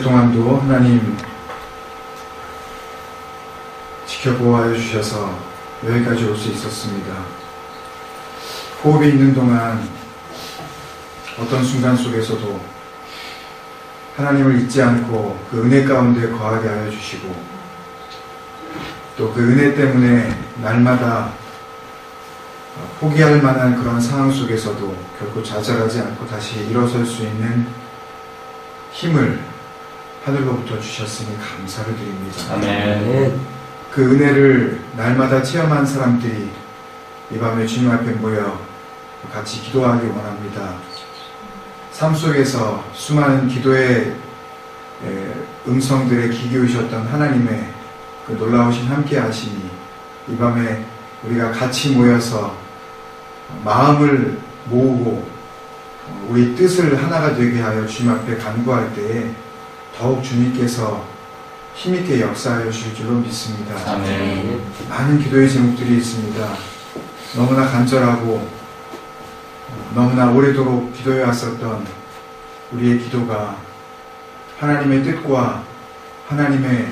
그동안도 하나님 지켜보아해 주셔서 여기까지 올 수 있었습니다. 호흡이 있는 동안 어떤 순간 속에서도 하나님을 잊지 않고 그 은혜 가운데 거하게 하여 주시고, 또 그 은혜 때문에 날마다 포기할 만한 그런 상황 속에서도 결코 좌절하지 않고 다시 일어설 수 있는 힘을 하늘로부터 주셨으니 감사를 드립니다. 아멘. 그 은혜를 날마다 체험한 사람들이 이 밤에 주님 앞에 모여 같이 기도하기 원합니다. 삶 속에서 수많은 기도의 음성들에 귀 기울이셨던 하나님의 그 놀라우신 함께 하심이 이 밤에 우리가 같이 모여서 마음을 모으고 우리 뜻을 하나가 되게 하여 주님 앞에 간구할 때에 더욱 주님께서 힘있게 역사하여 주실 줄로 믿습니다. 아멘. 많은 기도의 제목들이 있습니다. 너무나 간절하고 너무나 오래도록 기도해 왔었던 우리의 기도가 하나님의 뜻과 하나님의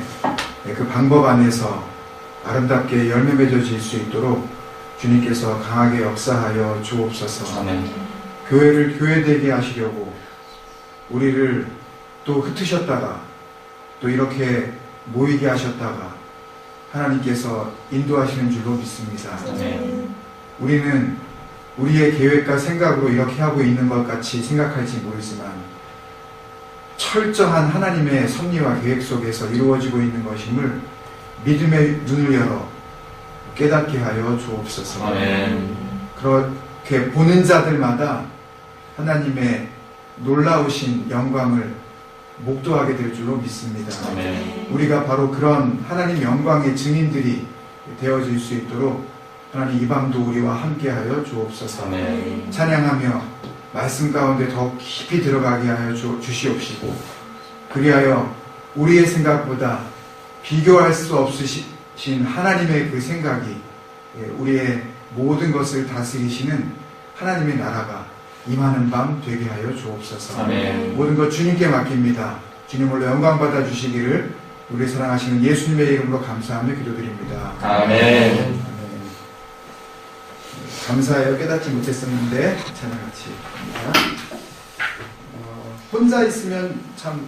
그 방법 안에서 아름답게 열매 맺어질 수 있도록 주님께서 강하게 역사하여 주옵소서. 아멘. 교회를 교회되게 하시려고 우리를 또 흩으셨다가 또 이렇게 모이게 하셨다가 하나님께서 인도하시는 줄로 믿습니다. 아멘. 우리는 우리의 계획과 생각으로 이렇게 하고 있는 것 같이 생각할지 모르지만 철저한 하나님의 섭리와 계획 속에서 이루어지고 있는 것임을 믿음의 눈을 열어 깨닫게 하여 주옵소서. 아멘. 그렇게 보는 자들마다 하나님의 놀라우신 영광을 목도하게 될 줄로 믿습니다. 아멘. 우리가 바로 그런 하나님 영광의 증인들이 되어질 수 있도록 하나님 이 밤도 우리와 함께하여 주옵소서. 아멘. 찬양하며 말씀 가운데 더 깊이 들어가게 하여 주시옵시고, 그리하여 우리의 생각보다 비교할 수 없으신 하나님의 그 생각이 우리의 모든 것을 다스리시는 하나님의 나라가 임하는 밤 되게 하여 주옵소서. 아멘. 모든 것 주님께 맡깁니다. 주님으로 영광 받아 주시기를 우리 사랑하시는 예수님의 이름으로 감사하며 기도드립니다. 아멘. 감사해요. 깨닫지 못했었는데 찬양 같이 합니다. 혼자 있으면 참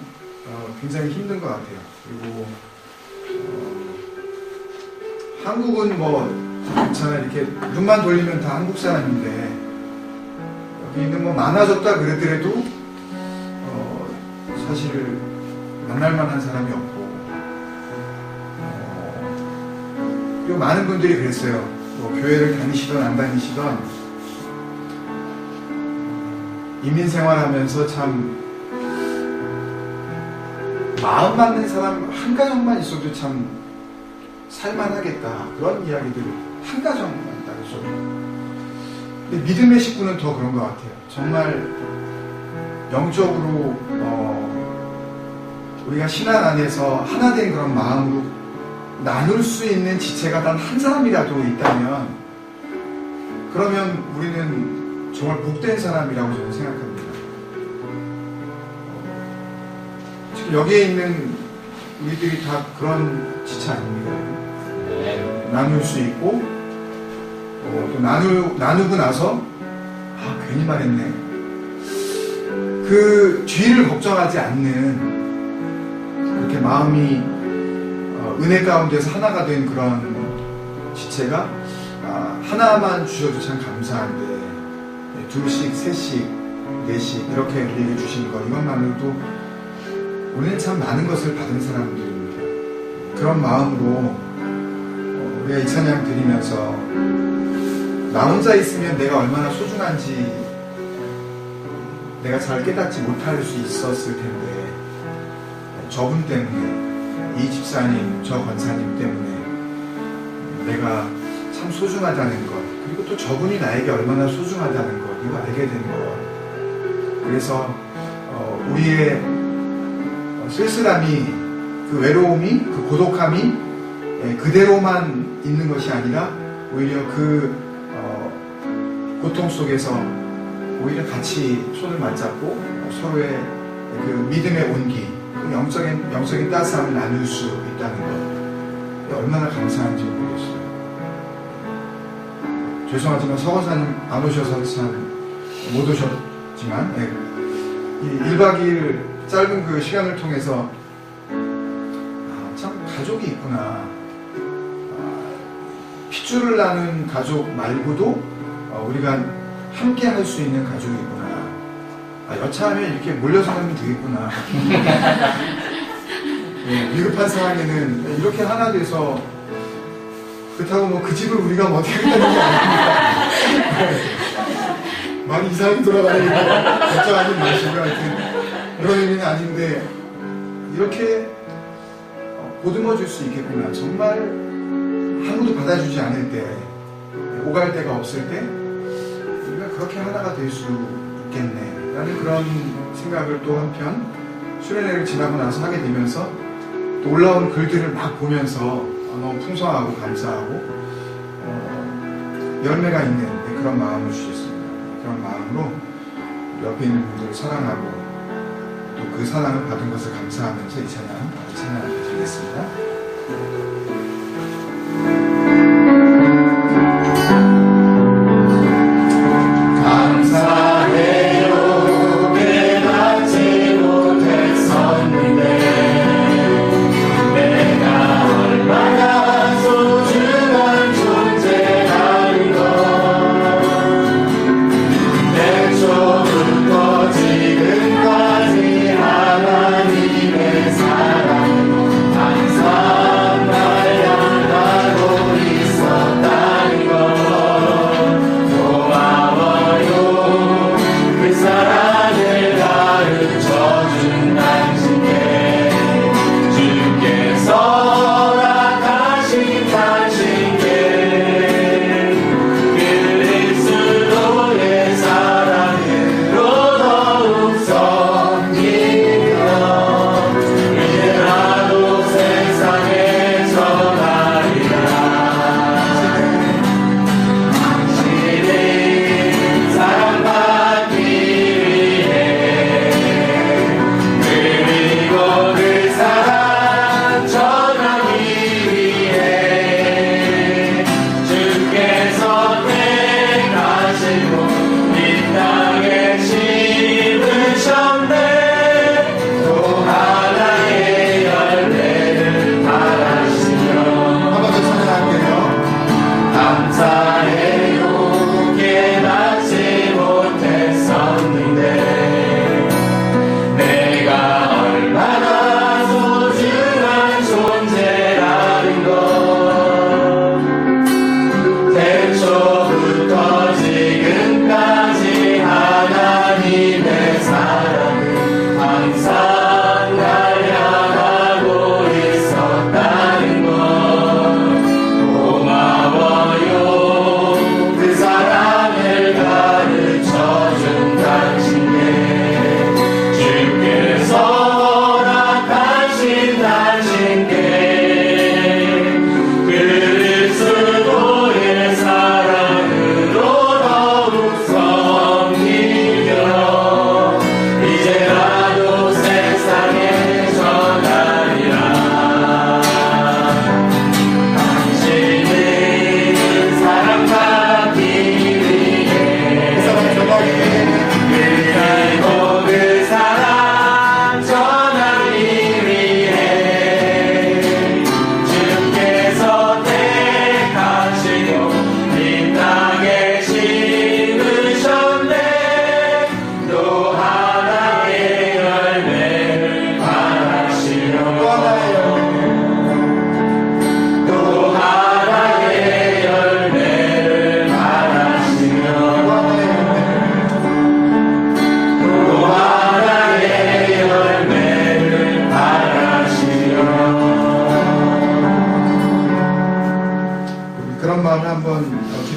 굉장히 힘든 것 같아요. 그리고 한국은 뭐 괜찮아요. 이렇게 눈만 돌리면 다 한국 사람인데 여기 있는 뭐 많아졌다 그러더라도 사실 만날 만한 사람이 없고, 그리고 많은 분들이 그랬어요. 뭐 교회를 다니시던 안 다니시던 이민 생활하면서 참 마음 맞는 사람 한 가정만 있어도 참 살만하겠다, 그런 이야기들 한 가정만 딱 있어도. 근데 믿음의 식구는 더 그런 것 같아요. 정말 영적으로 우리가 신앙 안에서 하나 된 그런 마음으로 나눌 수 있는 지체가 단 한 사람이라도 있다면, 그러면 우리는 정말 복된 사람이라고 저는 생각합니다. 지금 여기에 있는 우리들이 다 그런 지체 아닙니까? 나눌 수 있고, 또 나누고 나서 괜히 말했네, 그 뒤를 걱정하지 않는 그렇게 마음이 은혜 가운데서 하나가 된 그런 지체가 하나만 주셔도 참 감사한데 둘씩, 셋씩, 넷씩 이렇게 우리에게 주신 것, 이것만으로도 우리는 참 많은 것을 받은 사람들입니다. 그런 마음으로 우리가 이 찬양 드리면서 나 혼자 있으면 내가 얼마나 소중한지 내가 잘 깨닫지 못할 수 있었을 텐데, 저분 때문에, 이 집사님, 저 권사님 때문에 내가 참 소중하다는 것, 그리고 또 저분이 나에게 얼마나 소중하다는 것, 이거 알게 된 것. 그래서 우리의 쓸쓸함이, 그 외로움이, 그 고독함이 그대로만 있는 것이 아니라 오히려 그 고통 속에서 오히려 같이 손을 맞잡고 서로의 그 믿음의 온기, 그 영적인 따스함을 나눌 수 있다는 것, 얼마나 감사한지 모르겠어요. 죄송하지만 서건사님 안 오셔서 참 못 오셨지만, 이 1박 2일 짧은 그 시간을 통해서 참 가족이 있구나. 핏줄을 나눈 가족 말고도 우리가 함께 할 수 있는 가족이 있구나. 여차하면 이렇게 몰려서 하면 되겠구나. 위급한 상황에는 이렇게 하나 돼서, 그렇다고 뭐 그 집을 우리가 뭐 어떻게 하는 게 아닙니다. 많이 이상하게 돌아가니까 걱정하지 마시고, 하여튼 그런 의미는 아닌데, 이렇게 보듬어 줄 수 있겠구나. 정말 아무도 받아주지 않을 때, 오갈 데가 없을 때 우리가 그렇게 하나가 될 수 있겠네 라는 그런 생각을 또 한편 수련회를 지나고 나서 하게 되면서, 또 올라온 글들을 막 보면서 너무 풍성하고 감사하고 열매가 있는 그런 마음을 주셨습니다. 그런 마음으로 옆에 있는 분들을 사랑하고 또 그 사랑을 받은 것을 감사하면서 이 찬양 드리겠습니다.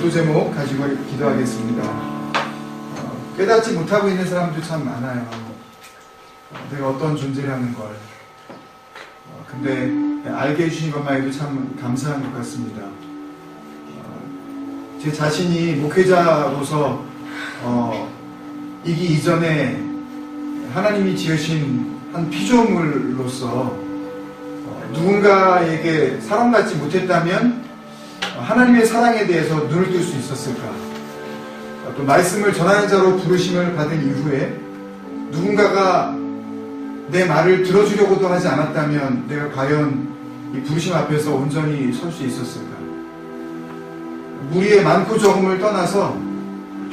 기도 제목 가지고 기도하겠습니다. 깨닫지 못하고 있는 사람도 참 많아요. 내가 어떤 존재라는 걸. 근데 알게 해주신 것만 해도 참 감사한 것 같습니다. 제 자신이 목회자로서 이기 이전에 하나님이 지으신 한 피조물로서 누군가에게 사랑받지 못했다면 하나님의 사랑에 대해서 눈을 뜰 수 있었을까? 또 말씀을 전하는 자로 부르심을 받은 이후에 누군가가 내 말을 들어주려고도 하지 않았다면 내가 과연 이 부르심 앞에서 온전히 설 수 있었을까? 무리의 많고 적음을 떠나서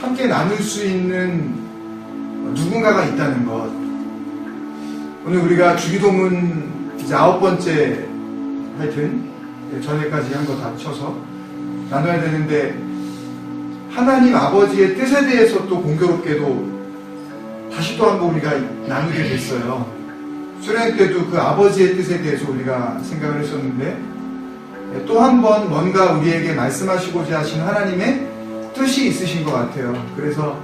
함께 나눌 수 있는 누군가가 있다는 것. 오늘 우리가 주기도문 이제 9번째 하여튼 전에까지 한 거 다 쳐서 나눠야 되는데 하나님 아버지의 뜻에 대해서 또 공교롭게도 다시 또 한번 우리가 나누게 됐어요. 수련 때도 그 아버지의 뜻에 대해서 우리가 생각을 했었는데 또 한 번 뭔가 우리에게 말씀하시고자 하신 하나님의 뜻이 있으신 것 같아요. 그래서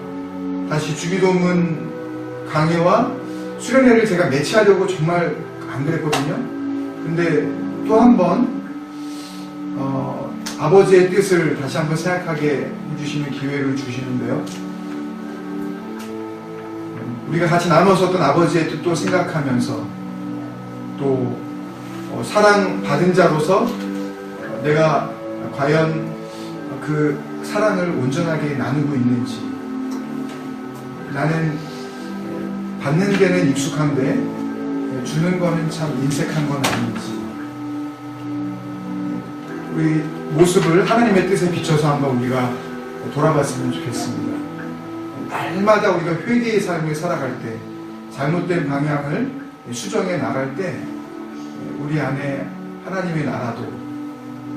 다시 주기도문 강해와 수련회를 제가 매치하려고 정말 안 그랬거든요. 근데 또 한 번 아버지의 뜻을 다시 한번 생각하게 해주시는 기회를 주시는데요. 우리가 같이 나눴었던 아버지의 뜻도 생각하면서 또 사랑받은 자로서 내가 과연 그 사랑을 온전하게 나누고 있는지, 나는 받는 데는 익숙한데 주는 거는 참 인색한 건 아닌지, 우리 모습을 하나님의 뜻에 비춰서 한번 우리가 돌아봤으면 좋겠습니다. 날마다 우리가 회개의 삶을 살아갈 때, 잘못된 방향을 수정해 나갈 때 우리 안에 하나님의 나라도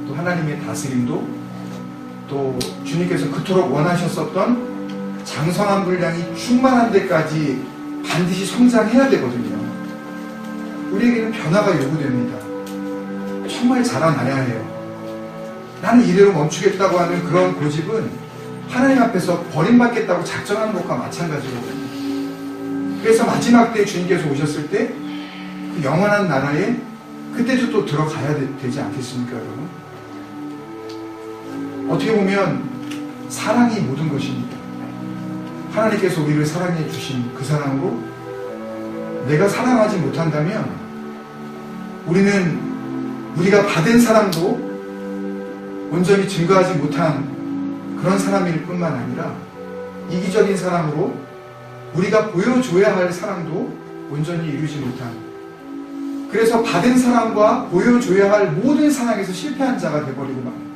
또 하나님의 다스림도 또 주님께서 그토록 원하셨었던 장성한 분량이 충만한 데까지 반드시 성장해야 되거든요. 우리에게는 변화가 요구됩니다. 정말 자라나야 해요. 나는 이대로 멈추겠다고 하는 그런 고집은 하나님 앞에서 버림받겠다고 작정하는 것과 마찬가지거든요. 그래서 마지막 때 주님께서 오셨을 때 그 영원한 나라에 그때도 또 들어가야 되지 않겠습니까, 여러분? 어떻게 보면 사랑이 모든 것입니다. 하나님께서 우리를 사랑해 주신 그 사랑으로 내가 사랑하지 못한다면 우리가 받은 사랑도 온전히 증거하지 못한 그런 사람일 뿐만 아니라 이기적인 사랑으로 우리가 보여줘야 할 사랑도 온전히 이루지 못한, 그래서 받은 사랑과 보여줘야 할 모든 사랑에서 실패한 자가 되어버리고 말아요.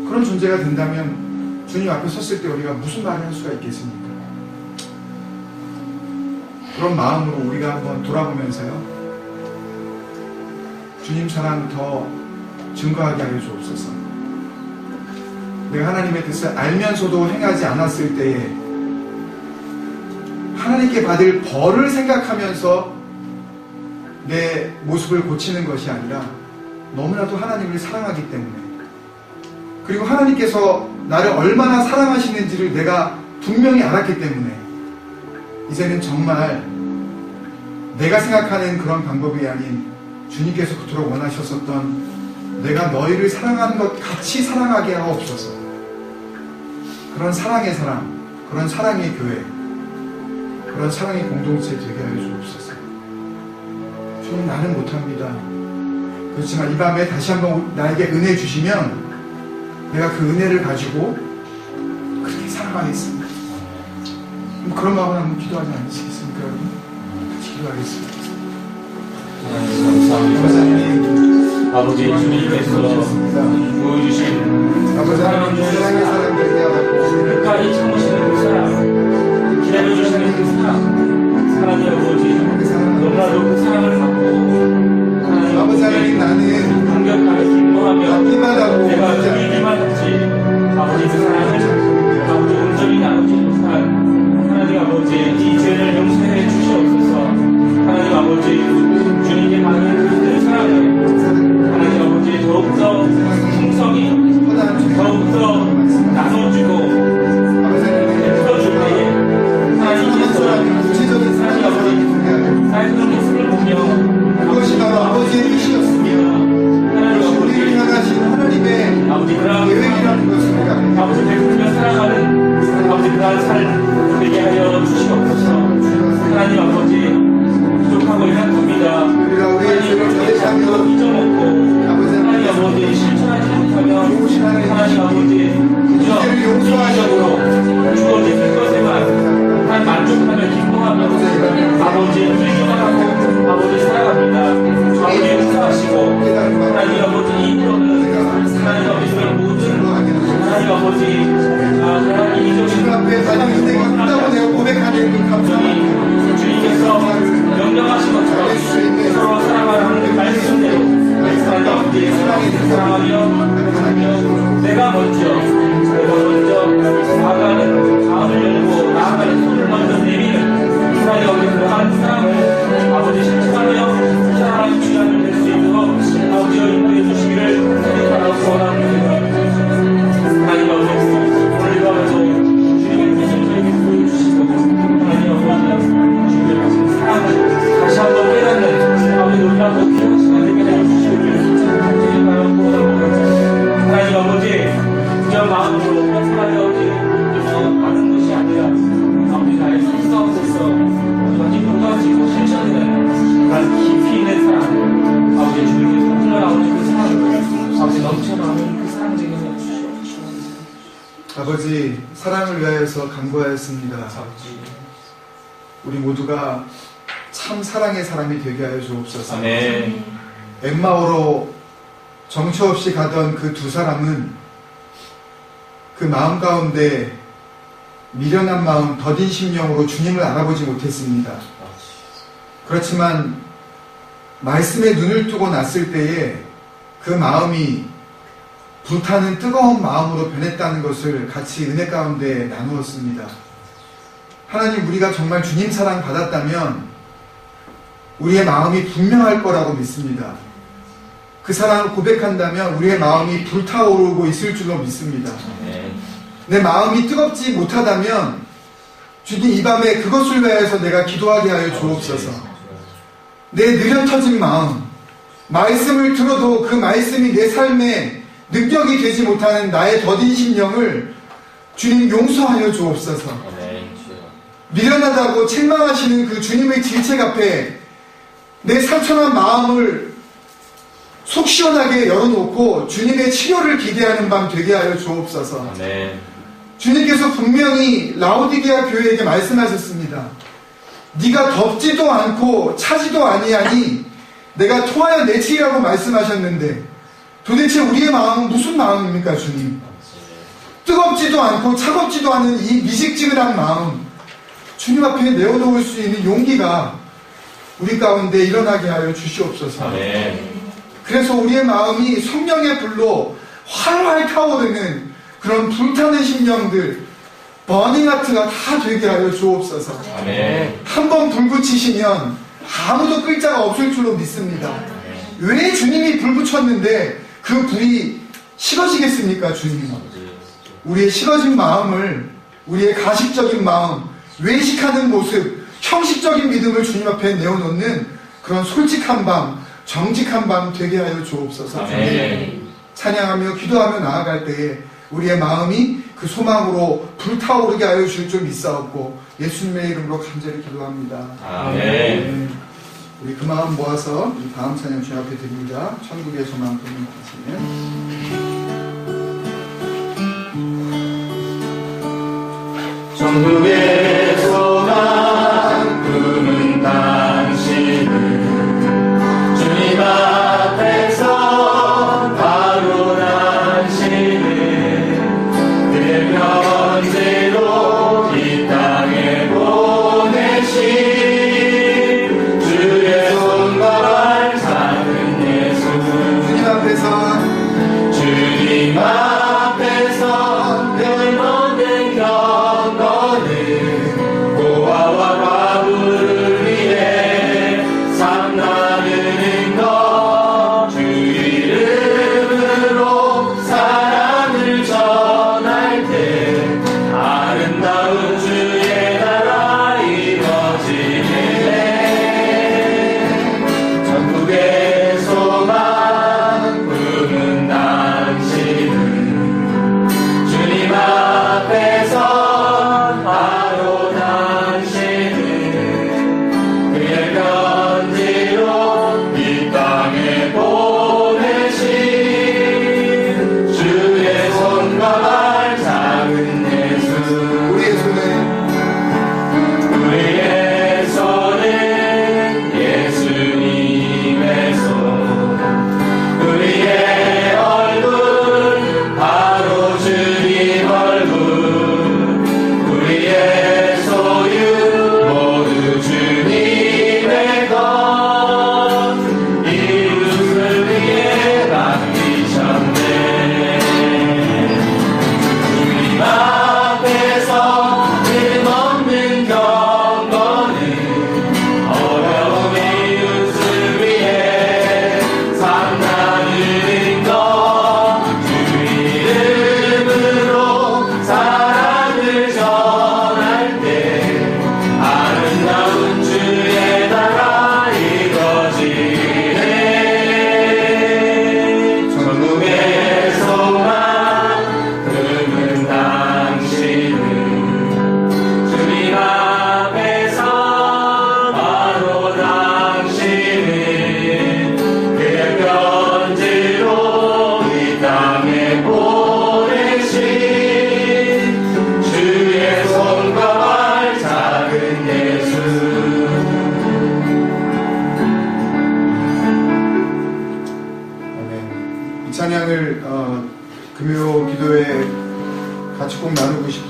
그런 존재가 된다면 주님 앞에 섰을 때 우리가 무슨 말을 할 수가 있겠습니까? 그런 마음으로 우리가 한번 돌아보면서요, 주님 사랑 더 증거하게 하여 주옵소서. 내가 하나님의 뜻을 알면서도 행하지 않았을 때에 하나님께 받을 벌을 생각하면서 내 모습을 고치는 것이 아니라 너무나도 하나님을 사랑하기 때문에, 그리고 하나님께서 나를 얼마나 사랑하시는지를 내가 분명히 알았기 때문에 이제는 정말 내가 생각하는 그런 방법이 아닌 주님께서 그토록 원하셨었던 내가 너희를 사랑하는 것 같이 사랑하게 하옵소서. 그런 사랑의 사람, 그런 사랑의 교회, 그런 사랑의 공동체 되게 하여 주옵소서. 주님, 나는 못합니다. 그렇지만 이 밤에 다시 한번 나에게 은혜 주시면 내가 그 은혜를 가지고 그렇게 사랑하겠습니다. 그런 마음으로 한번 기도하지 않으시겠습니까, 여러분? 같이 기도하겠습니다. 감사합니다. 아버지 주님께서 보여주신 아버지 하나님, 사랑의 사랑 되게 하고 끝까지 참으시는 그 사랑, 기다려주시는 그 사랑, 하나님 아버지 너무나도 그 사랑을 받고 하나님 아버지 하나님, 나는 감격하며 기뻐하며 받기만 하고 내가 드리기만 했지 아버지 그 사랑을 아버지 온전히 나눠주는 사랑, 하나님 아버지 이 죄를 용서해 주시옵소서. 하나님 아버지 주님께 받는 그 사랑을 하나님 아버지 더욱더 풍성히 더욱더 나눠주고 베풀어줄 때에 하나님께서 명하신 것처럼 서로 사랑하는 그 말씀대로 하나님 아버지 사랑하며 내가 먼저 나아가는 마음을 열고 나아가는 손을 먼저 내미는 하나님 아버지 그러한 사랑을 아버지 실천하며 사랑하는 주님을 낼 수 있도록 아버지가 인도해 주시기를 바라고 원합니다. 하나님 아버지 오늘 밤에도 주님의 뜻을 저에게 보여주시고 하나님 아버지 주님의 가진 사랑을 다시 한번 깨닫는 아버지 놀랍고 귀한 시간을 깨달아 주시기를 간절히 바라고 원합니다. 하나님 아버지 그저 마음으로 하나님 아버지 하는 것이 아니라 아버지 나의 삶 가운데서 아버지 녹아지고 실천되는 그런 깊이 있는 사랑 아버지 주님께서 오늘 아버지 그 사랑을 아버지 넘쳐나는 그 사랑 되게 해주시옵소서. 아버지, 사랑을 위하여서 간구하였습니다. 아버지 우리 모두가 참 사랑의 사람이 되게 하여 주옵소서. 아멘. 엠마오로 정처 없이 가던 그 두 사람은 그 마음 가운데 미련한 마음, 더딘 심령으로 주님을 알아보지 못했습니다. 그렇지만 말씀에 눈을 뜨고 났을 때에 그 마음이 불타는 뜨거운 마음으로 변했다는 것을 같이 은혜 가운데 나누었습니다. 하나님, 우리가 정말 주님 사랑 받았다면 우리의 마음이 분명할 거라고 믿습니다. 그 사랑을 고백한다면 우리의 마음이 불타오르고 있을 줄로 믿습니다. 내 마음이 뜨겁지 못하다면 주님, 이 밤에 그것을 위해서 내가 기도하게 하여 주옵소서. 내 느려 터진 마음, 말씀을 들어도 그 말씀이 내 삶에 능력이 되지 못하는 나의 더딘 심령을 주님 용서하여 주옵소서. 미련하다고 책망하시는 그 주님의 질책 앞에 내 상처난 마음을 속 시원하게 열어놓고 주님의 치료를 기대하는 밤 되게 하여 주옵소서. 주님께서 분명히 라오디게아 교회에게 말씀하셨습니다. 네가 덥지도 않고 차지도 아니하니 내가 토하여 내치라고 말씀하셨는데 도대체 우리의 마음은 무슨 마음입니까, 주님? 뜨겁지도 않고 차갑지도 않은 이 미식지근한 마음, 주님 앞에 내어놓을 수 있는 용기가 우리 가운데 일어나게 하여 주시옵소서. 그래서 우리의 마음이 성령의 불로 활활 타오르는 그런 불타는 심령들, 버닝하트가 다 되게 하여 주옵소서. 한번 불 붙이시면 아무도 끌 자가 없을 줄로 믿습니다. 왜 주님이 불 붙였는데 그 불이 식어지겠습니까, 주님? 우리의 식어진 마음을, 우리의 가식적인 마음, 외식하는 모습, 형식적인 믿음을 주님 앞에 내어놓는 그런 솔직한 밤, 정직한 밤 되게 하여 주옵소서. 찬양하며 기도하며 나아갈 때에 우리의 마음이 그 소망으로 불타오르게 하여 주실 줄 믿사옵고 예수님의 이름으로 간절히 기도합니다. 아멘. 우리 그 마음 모아서 이 다음 찬양 주님 앞에 드립니다. 천국의 소망 부르는 천국의 소망 부는 당신을 주님 앞에서 바로 당신을 그의 편지로 이 땅에 보내신 주의 손과 발 잡은 예수 주님 앞에서 내 모든 경건을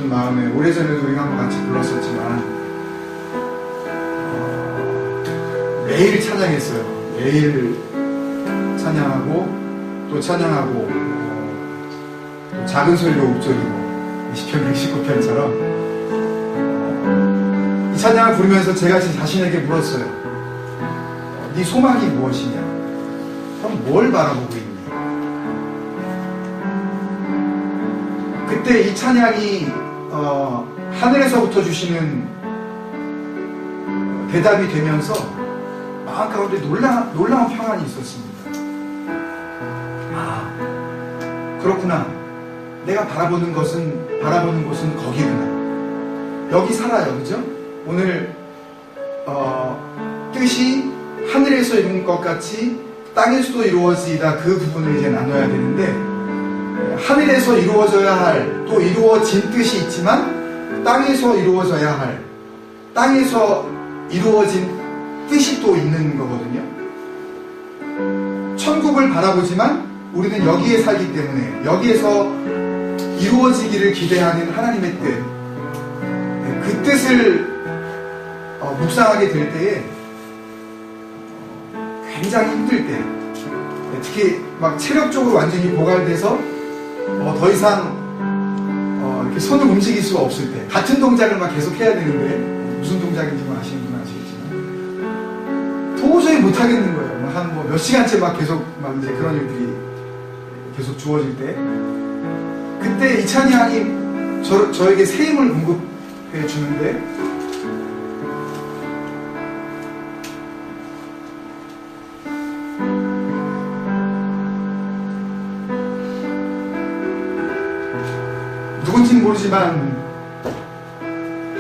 싶은 마음에 오래전에도 우리가 한번 같이 불렀었지만 매일 찬양했어요. 매일 찬양하고 또 찬양하고 또 작은 소리로 읊조리고 시편 119편처럼 이 찬양을 부르면서 제가 제 자신에게 물었어요. 네 소망이 무엇이냐? 그럼 뭘 바라보고 있니? 그때 이 찬양이 하늘에서부터 주시는 대답이 되면서 마음 가운데 놀라운 평안이 있었습니다. 아, 그렇구나. 내가 바라보는 곳은 거기구나. 여기 살아요, 그죠? 오늘 뜻이 하늘에서 이룬 것 같이 땅에서도 이루어지다, 그 부분을 이제 나눠야 되는데, 하늘에서 이루어져야 할, 또 이루어진 뜻이 있지만 땅에서 이루어져야 할, 땅에서 이루어진 뜻이 또 있는 거거든요. 천국을 바라보지만 우리는 여기에 살기 때문에 여기에서 이루어지기를 기대하는 하나님의 뜻, 그 뜻을 묵상하게 될 때에 굉장히 힘들 때, 특히 막 체력적으로 완전히 고갈돼서 더 이상 이렇게 손을 움직일 수가 없을 때, 같은 동작을 막 계속 해야 되는데, 무슨 동작인지 아시는 분은 아시겠지만 도저히 못 하겠는 거예요. 한 몇 시간째 막 계속 막 이제 그런 일들이 계속 주어질 때, 그때 이 찬양이 저에게 새 힘을 공급해 주는데, 누군지는 모르지만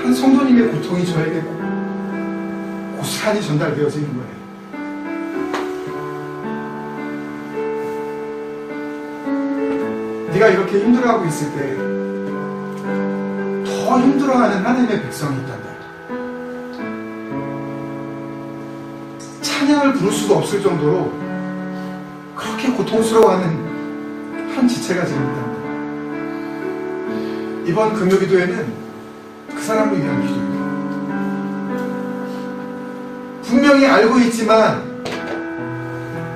한 성도님의 고통이 저에게 고스란히 전달되어지는 거예요. 네가 이렇게 힘들어하고 있을 때 더 힘들어하는 하나님의 백성이 있단다. 찬양을 부를 수도 없을 정도로 그렇게 고통스러워하는 한 지체가 지금 있단다. 이번 금요기도에는 그 사람을 위한 기도입니다. 분명히 알고 있지만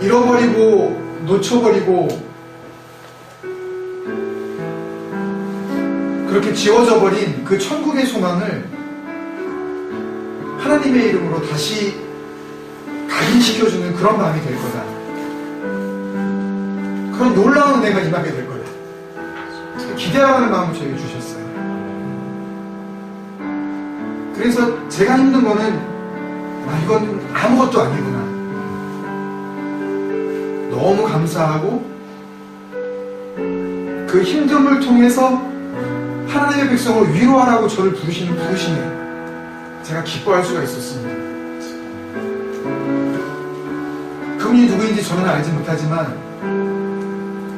잃어버리고 놓쳐버리고 그렇게 지워져 버린 그 천국의 소망을 하나님의 이름으로 다시 각인시켜주는 그런 마음이 될 거다. 그런 놀라운 은혜가 임하게 될 거다. 기대하는 마음을 저에게 주셨어요. 그래서 제가 힘든 거는 이건 아무것도 아니구나. 너무 감사하고 그 힘듦을 통해서 하나님의 백성을 위로하라고 저를 부르시는 부르심에 제가 기뻐할 수가 있었습니다. 그분이 누구인지 저는 알지 못하지만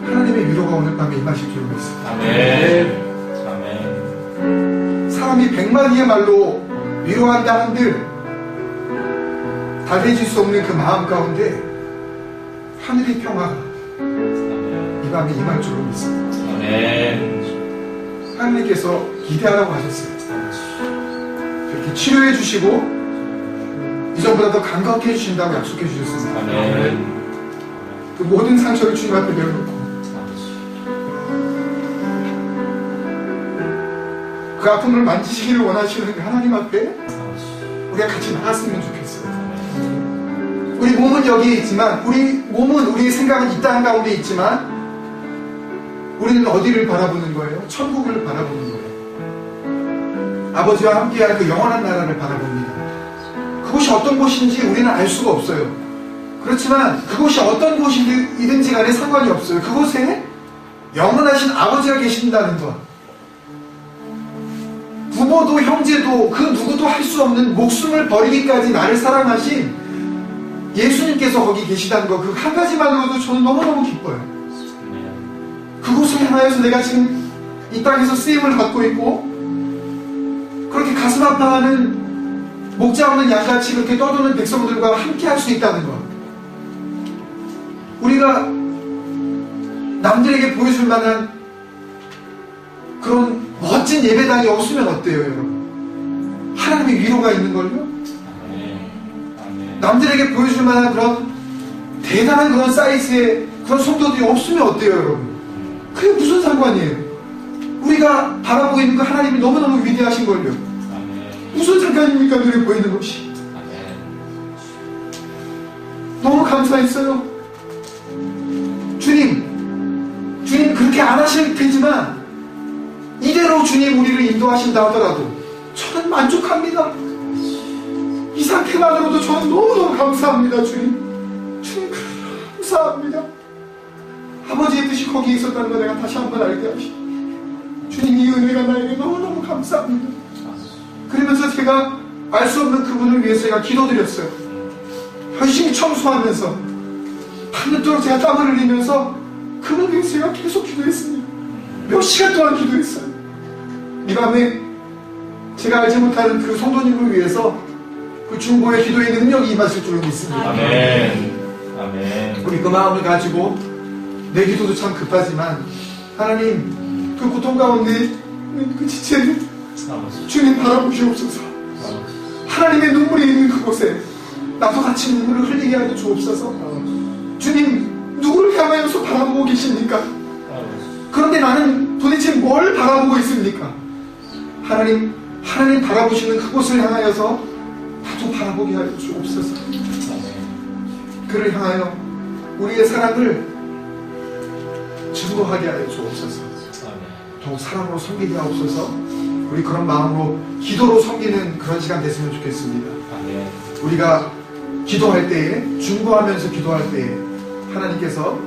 하나님의 위로가 오늘 밤에 임하실 줄 믿습니다. 아멘. 아멘. 사람이 100마디의 말로 위로한다 한들 달래질 수 없는 그 마음 가운데 하늘의 평화가 이 밤에 임할 줄로 믿습니다. 아멘. 하나님께서 기대하라고 하셨어요. 이렇게 치료해 주시고 이전보다 더 감격해 해주신다고 약속해 주셨습니다. 아멘. 그 모든 상처를 주님 앞에 내어놓고 그 아픔을 만지시기를 원하시는 하나님 앞에 우리가 같이 나갔으면 좋겠어요. 우리 몸은 여기에 있지만, 우리 몸은, 우리의 생각은 이 땅 가운데 있지만 우리는 어디를 바라보는 거예요? 천국을 바라보는 거예요. 아버지와 함께할 그 영원한 나라를 바라봅니다. 그곳이 어떤 곳인지 우리는 알 수가 없어요. 그렇지만 그곳이 어떤 곳이든지 간에 상관이 없어요. 그곳에 영원하신 아버지가 계신다는 것, 부모도 형제도 그 누구도 할 수 없는 목숨을 버리기까지 나를 사랑하신 예수님께서 거기 계시다는 것, 그 한 가지만으로도 저는 너무너무 기뻐요. 그곳을 향하여서 내가 지금 이 땅에서 쓰임을 받고 있고 그렇게 가슴 아파하는 목자 없는 양같이 그렇게 떠도는 백성들과 함께 할 수 있다는 것, 우리가 남들에게 보여줄 만한 그런 멋진 예배당이 없으면 어때요, 여러분? 하나님의 위로가 있는걸요? 아멘. 남들에게 보여줄 만한 그런 대단한 그런 사이즈의 그런 성도들이 없으면 어때요, 여러분? 그게 무슨 상관이에요? 우리가 바라보고 있는 그 하나님이 너무너무 위대하신걸요? 아멘. 무슨 상관입니까, 눈에 보이는 것이? 아멘. 너무 감사했어요. 주님 그렇게 안 하실 테지만 이대로 주님 우리를 인도하신다 하더라도 저는 만족합니다. 이 상태만으로도 저는 너무너무 감사합니다. 주님 감사합니다. 아버지의 뜻이 거기에 있었다는 걸 내가 다시 한번 알게 하시고 주님 이 은혜가 나에게 너무너무 감사합니다. 그러면서 제가 알 수 없는 그분을 위해서 제가 기도드렸어요. 열심히 청소하면서 밤늦도록 제가 땀을 흘리면서 그분을 위해서 제가 계속 기도했습니다. 몇 시간 동안 기도했어요. 이 밤에 제가 알지 못하는 그 성도님을 위해서 그 중보의 기도의 능력이 임하실 줄로 믿습니다. 아멘. 아멘. 우리 그 마음을 가지고 내 기도도 참 급하지만 하나님 그 고통 가운데 있는 그 지체를 주님 바라보시옵소서. 하나님의 눈물이 있는 그곳에 나도 같이 눈물을 흘리게 하여 주옵소서. 주님 누구를 향하여서 바라보고 계십니까? 그런데 나는 도대체 뭘 바라보고 있습니까? 하나님 바라보시는 그곳을 향하여서 나도 바라보게 하여 주옵소서. 그를 향하여 우리의 사랑을 증거하게 하여 주옵소서. 더욱 사랑으로 섬기게 하옵소서. 우리 그런 마음으로 기도로 섬기는 그런 시간 됐으면 좋겠습니다. 우리가 기도할 때에 중보하면서 기도할 때에 하나님께서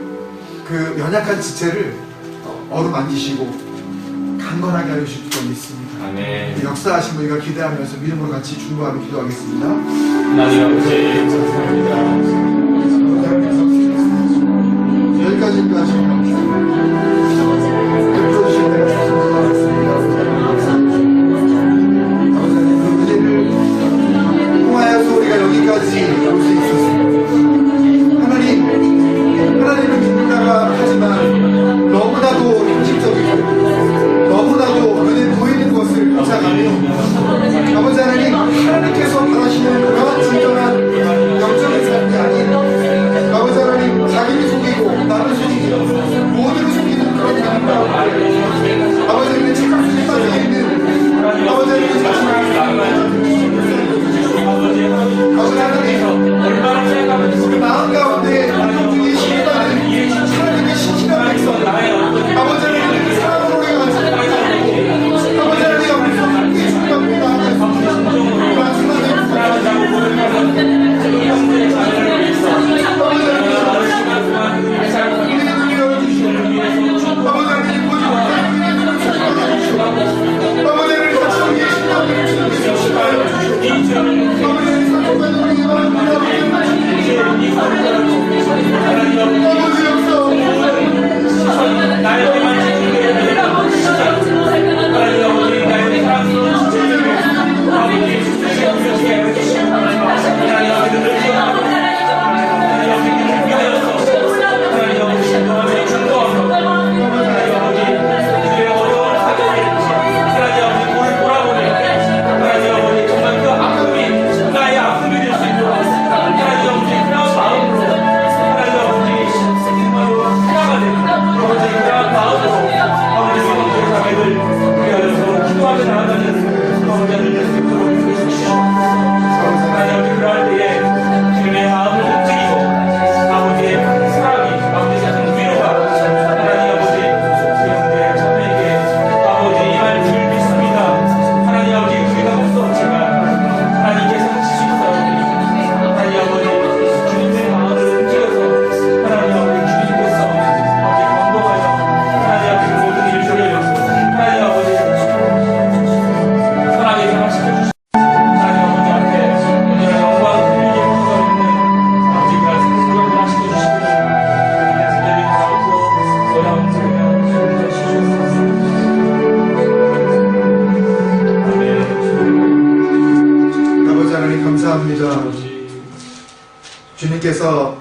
그 연약한 지체를 어루만지시고 강건하게 하여 주실 줄 믿습니다. 아멘. 역사하신 우리가 기대하면서 믿음으로 같이 중보하며 기도하겠습니다. 하나님 아버지 감사합니다. 여기까지 인도하시고 베풀어주신 대로 감사합니다. 아버지 그 은혜를 통하여서 우리가 여기까지 올 수 있었습니다. 하나님은 누군가가 하지만 너무나도 형식적이고 너무나도 눈에 보이는 것을 쫓아가며 아버지 하나님께서 바라시는 그런 진정한 영적인 삶이 아닌 아버지 하나님 자기를 속이고 나를 속이고 모두를 속이는 그런 삶 가운데 아버지 하나님 착각 속에 빠져있는 아버지 하나님 아버지 하나님 얼마나 생각하면서 그 마음 가운데 고통 중에 신뢰하는 하나님의 신실한 백성 아버지 하나님 그 사랑으로 우리가 같이 나가고 아버지 하나님 우리 성도의 중간보다 하나님 마지막에 주님께서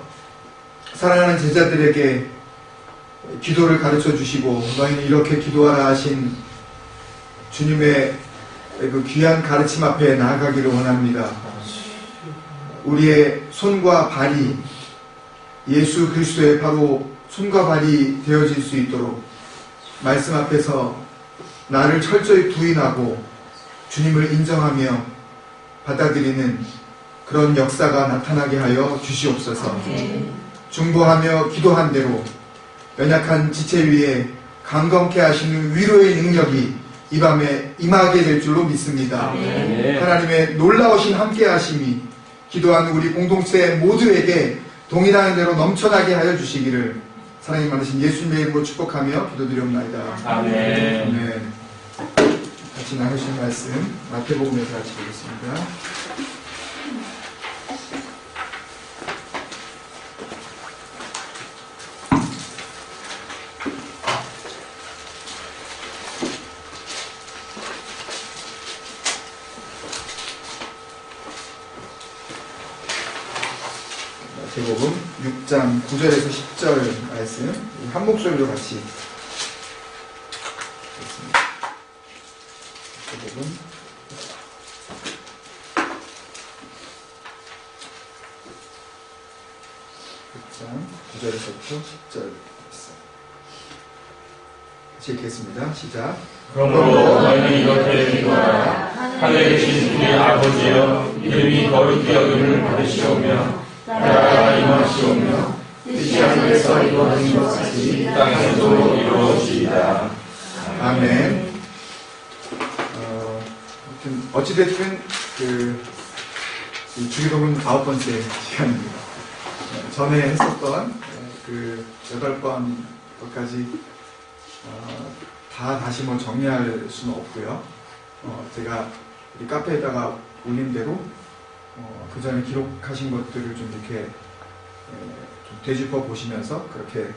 사랑하는 제자들에게 기도를 가르쳐 주시고 너희는 이렇게 기도하라 하신 주님의 그 귀한 가르침 앞에 나아가기를 원합니다. 우리의 손과 발이 예수 그리스도의 바로 손과 발이 되어질 수 있도록 말씀 앞에서 나를 철저히 부인하고 주님을 인정하며 받아들이는 그런 역사가 나타나게 하여 주시옵소서. 중보하며 기도한 대로 연약한 지체 위에 강건케 하시는 위로의 능력이 이 밤에 임하게 될 줄로 믿습니다. 하나님의 놀라우신 함께 하심이 기도하는 우리 공동체 모두에게 동일한 대로 넘쳐나게 하여 주시기를 사랑이 많으신 예수님의 이름으로 축복하며 기도드리옵나이다. 아멘. 아멘. 같이 나누신 말씀 마태복음에서 같이 보겠습니다. 마태복음 6장 9절에서 10절 말씀 한 목소리로 같이 읽겠습니다. 마태복음 6장 9절에서부터 10절 말씀 같이 읽겠습니다. 시작. 그러므로 너희는 이렇게 기도하라. 하늘에 계신 우리 아버지여, 이름이 거룩히 여김을 받으시오며 나라가 임하시오며 뜻이 하늘에서 이루어진 것 같이 땅에서도 이루어지이다. 아멘. 어찌됐든 이 주기도문 9번째 시간입니다. 전에 했었던 그 8번 것까지 다 다시 뭐 정리할 수는 없고요. 제가 이 카페에다가 올린 대로 그 전에 기록하신 것들을 좀 이렇게 좀 되짚어 보시면서 그렇게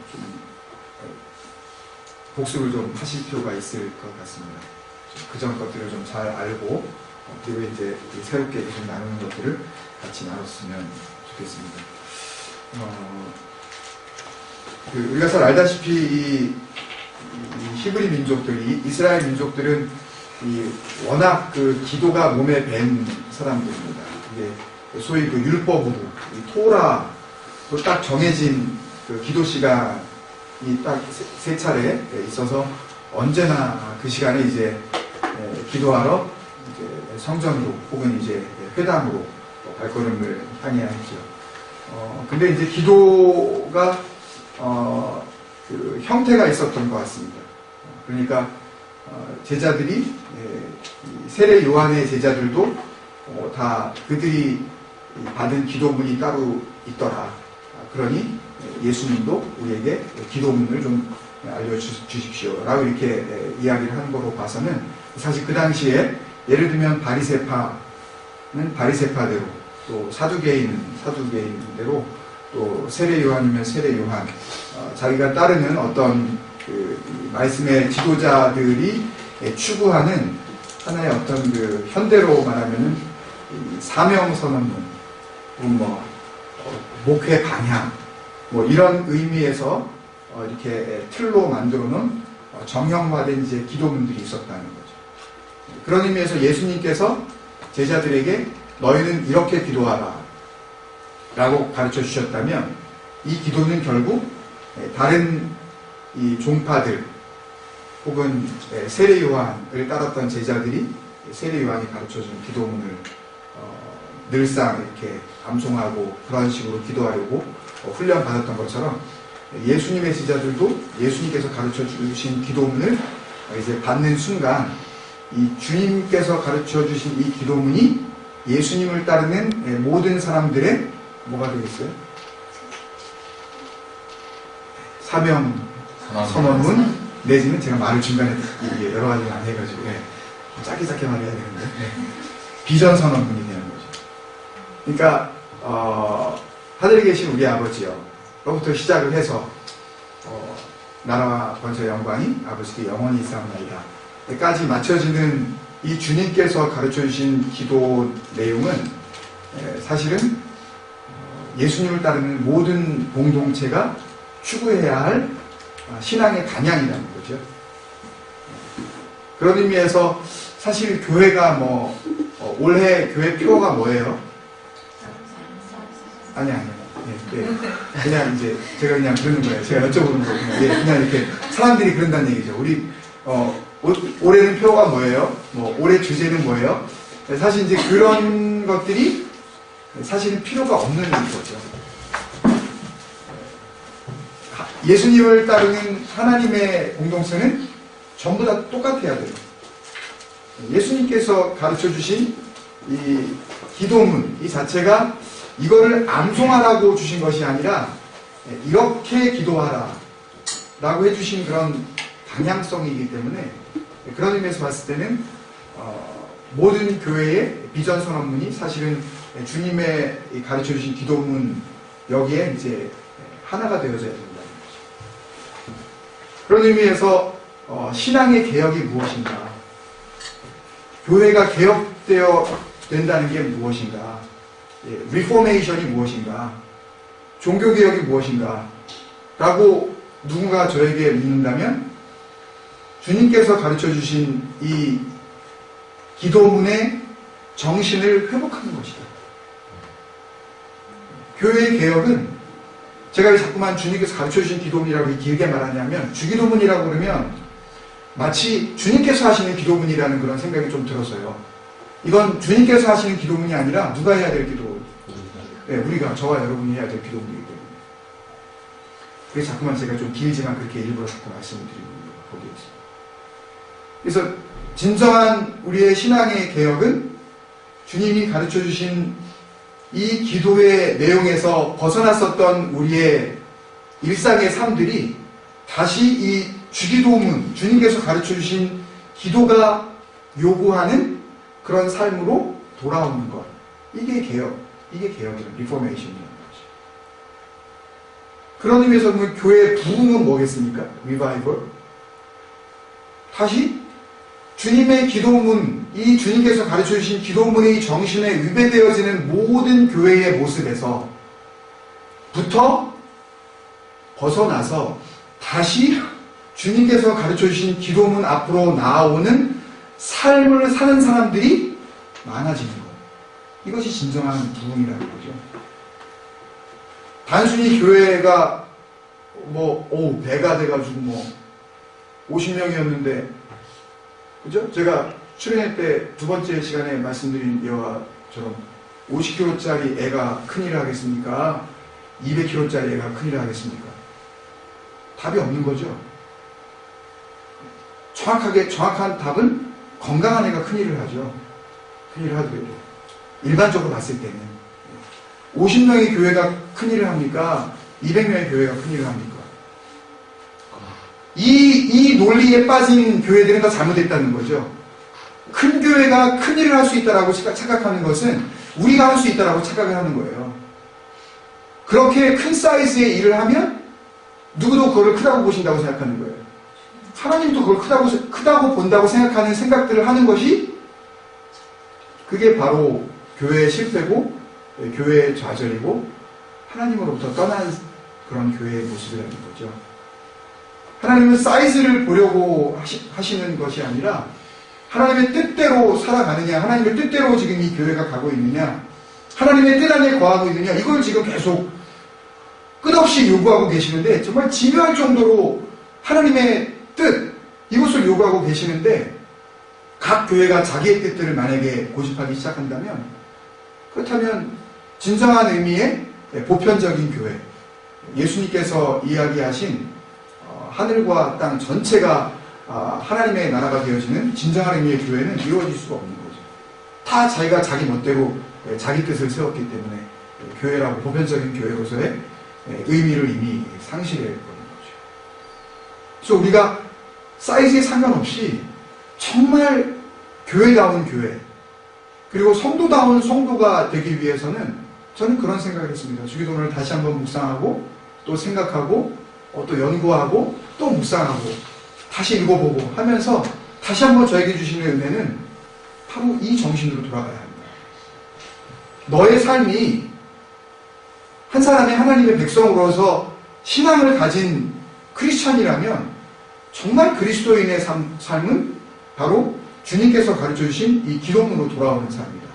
좀 복습을 좀 하실 필요가 있을 것 같습니다. 그 전 것들을 좀 잘 알고 그리고 이제 새롭게 좀 나누는 것들을 같이 나눴으면 좋겠습니다. 우리가 잘 알다시피 이 히브리 민족들이 이스라엘 민족들은 워낙 그 기도가 몸에 밴 사람들입니다. 이게 소위 그 율법으로 토라로 딱 정해진 그 기도 시간이 딱 세 차례 있어서 언제나 그 시간에 이제 기도하러 이제 성전으로 혹은 이제 회당으로 발걸음을 향해야 했죠. 근데 이제 기도가 그 형태가 있었던 것 같습니다. 그러니까 제자들이 세례 요한의 제자들도 다 그들이 받은 기도문이 따로 있더라. 그러니 예수님도 우리에게 기도문을 좀 알려주십시오 라고 이렇게 이야기를 한 거로 봐서는 사실 그 당시에 예를 들면 바리새파는 바리새파대로 또 사두개인은 사두개인대로 또 세례 요한이면 세례 요한 자기가 따르는 어떤 그 말씀의 지도자들이 추구하는 하나의 어떤 그 현대로 말하면은 사명 선언문 혹은 뭐 목회 방향 뭐 이런 의미에서 이렇게 틀로 만들어 놓은 정형화된 이제 기도문들이 있었다는 거죠. 그런 의미에서 예수님께서 제자들에게 너희는 이렇게 기도하라 라고 가르쳐 주셨다면 이 기도는 결국 다른 이 종파들 혹은 세례 요한을 따랐던 제자들이 세례 요한이 가르쳐 준 기도문을 늘상 이렇게 암송하고 그런 식으로 기도하려고 훈련 받았던 것처럼 예수님의 제자들도 예수님께서 가르쳐 주신 기도문을 이제 받는 순간 이 주님께서 가르쳐 주신 이 기도문이 예수님을 따르는 모든 사람들의 뭐가 되겠어요? 사명 선언문 내지는 제가 말을 중간에 여러 가지를 안 해가지고 짧게 말해야 되는데 비전 선언문이 되는 거죠. 그러니까 하늘에 계신 우리 아버지요 로부터 시작을 해서 나라와 번처 영광이 아버지께 영원히 있사옵나이다 까지 맞춰지는 이 주님께서 가르쳐 주신 기도 내용은 사실은 예수님을 따르는 모든 공동체가 추구해야 할 신앙의 방향이라는 거죠. 그런 의미에서 사실 교회가 올해 교회 표가 뭐예요? 아니. 그냥 이제 제가 그냥 그러는 거예요. 제가 여쭤보는 거예요. 그냥 이렇게 사람들이 그런다는 얘기죠. 우리, 올해는 표가 뭐예요? 올해 주제는 뭐예요? 사실 이제 그런 것들이 사실은 필요가 없는 거죠. 예수님을 따르는 하나님의 공동체는 전부 다 똑같아야 돼요. 예수님께서 가르쳐 주신 이 기도문, 이 자체가 이거를 암송하라고 주신 것이 아니라 이렇게 기도하라 라고 해주신 그런 방향성이기 때문에 그런 의미에서 봤을 때는 모든 교회의 비전 선언문이 사실은 주님의 가르쳐 주신 기도문 여기에 이제 하나가 되어져야 된다는 거죠. 그런 의미에서 신앙의 개혁이 무엇인가? 교회가 개혁되어 된다는 게 무엇인가? 리포메이션이 무엇인가? 종교개혁이 무엇인가? 라고 누군가 저에게 묻는다면 주님께서 가르쳐 주신 이 기도문의 정신을 회복하는 것이다. 교회의 개혁은 제가 왜 자꾸만 주님께서 가르쳐 주신 기도문이라고 길게 말하냐면 주기도문이라고 그러면 마치 주님께서 하시는 기도문이라는 그런 생각이 좀 들어서요. 이건 주님께서 하시는 기도문이 아니라 누가 해야 될 기도? 우리가, 저와 여러분이 해야 될 기도문이기 때문에. 그래서 자꾸만 제가 좀 길지만 그렇게 일부러 자꾸 말씀을 드리고 보겠습니다. 그래서 진정한 우리의 신앙의 개혁은 주님이 가르쳐 주신 이 기도의 내용에서 벗어났었던 우리의 일상의 삶들이 다시 이 주기도문, 주님께서 가르쳐 주신 기도가 요구하는 그런 삶으로 돌아오는 것. 이게 개혁이에요. 리포메이션이라는 거죠. 그런 의미에서 보면 교회의 부흥은 뭐겠습니까? 리바이벌. 다시 주님의 기도문, 이 주님께서 가르쳐 주신 기도문의 정신에 위배되어지는 모든 교회의 모습에서 부터 벗어나서 다시 주님께서 가르쳐 주신 기도문 앞으로 나아오는 삶을 사는 사람들이 많아지는 것. 이것이 진정한 부흥이라는 거죠. 단순히 교회가 배가 돼가지고 50명이었는데, 그죠? 제가 출연회 때 두 번째 시간에 말씀드린 예화처럼 50kg짜리 애가 큰일을 하겠습니까? 200kg짜리 애가 큰일을 하겠습니까? 답이 없는 거죠. 정확한 답은 건강한 애가 큰일을 하죠. 큰일을 하더라도. 일반적으로 봤을 때는. 50명의 교회가 큰일을 합니까? 200명의 교회가 큰일을 합니까? 이 논리에 빠진 교회들은 더 잘못됐다는 거죠. 큰 교회가 큰일을 할 수 있다라고 착각하는 것은 우리가 할 수 있다라고 착각을 하는 거예요. 그렇게 큰 사이즈의 일을 하면 누구도 그걸 크다고 보신다고 생각하는 거예요. 하나님도 그걸 크다고 본다고 생각하는 생각들을 하는 것이 그게 바로 교회의 실패고 교회의 좌절이고 하나님으로부터 떠난 그런 교회의 모습이라는 거죠. 하나님은 사이즈를 보려고 하시는 것이 아니라 하나님의 뜻대로 살아가느냐, 하나님의 뜻대로 지금 이 교회가 가고 있느냐, 하나님의 뜻 안에 거하고 있느냐, 이걸 지금 계속 끝없이 요구하고 계시는데 정말 집요할 정도로 하나님의 뜻, 이것을 요구하고 계시는데 각 교회가 자기의 뜻들을 만약에 고집하기 시작한다면 그렇다면 진정한 의미의 보편적인 교회, 예수님께서 이야기하신 하늘과 땅 전체가 하나님의 나라가 되어지는 진정한 의미의 교회는 이루어질 수가 없는 거죠. 다 자기가 자기 멋대로 자기 뜻을 세웠기 때문에 교회라고 보편적인 교회로서의 의미를 이미 상실해버린 거죠. 그래서 우리가 사이즈에 상관없이 정말 교회다운 교회, 그리고 성도다운 성도가 되기 위해서는 저는 그런 생각을 했습니다. 주기도문을 다시 한번 묵상하고 또 생각하고 또 연구하고 또 묵상하고 다시 읽어보고 하면서 다시 한번 저에게 주시는 은혜는 바로 이 정신으로 돌아가야 합니다. 너의 삶이 한 사람의 하나님의 백성으로서 신앙을 가진 크리스찬이라면 정말 그리스도인의 삶은 바로 주님께서 가르쳐주신 이 기도문으로 돌아오는 삶이다.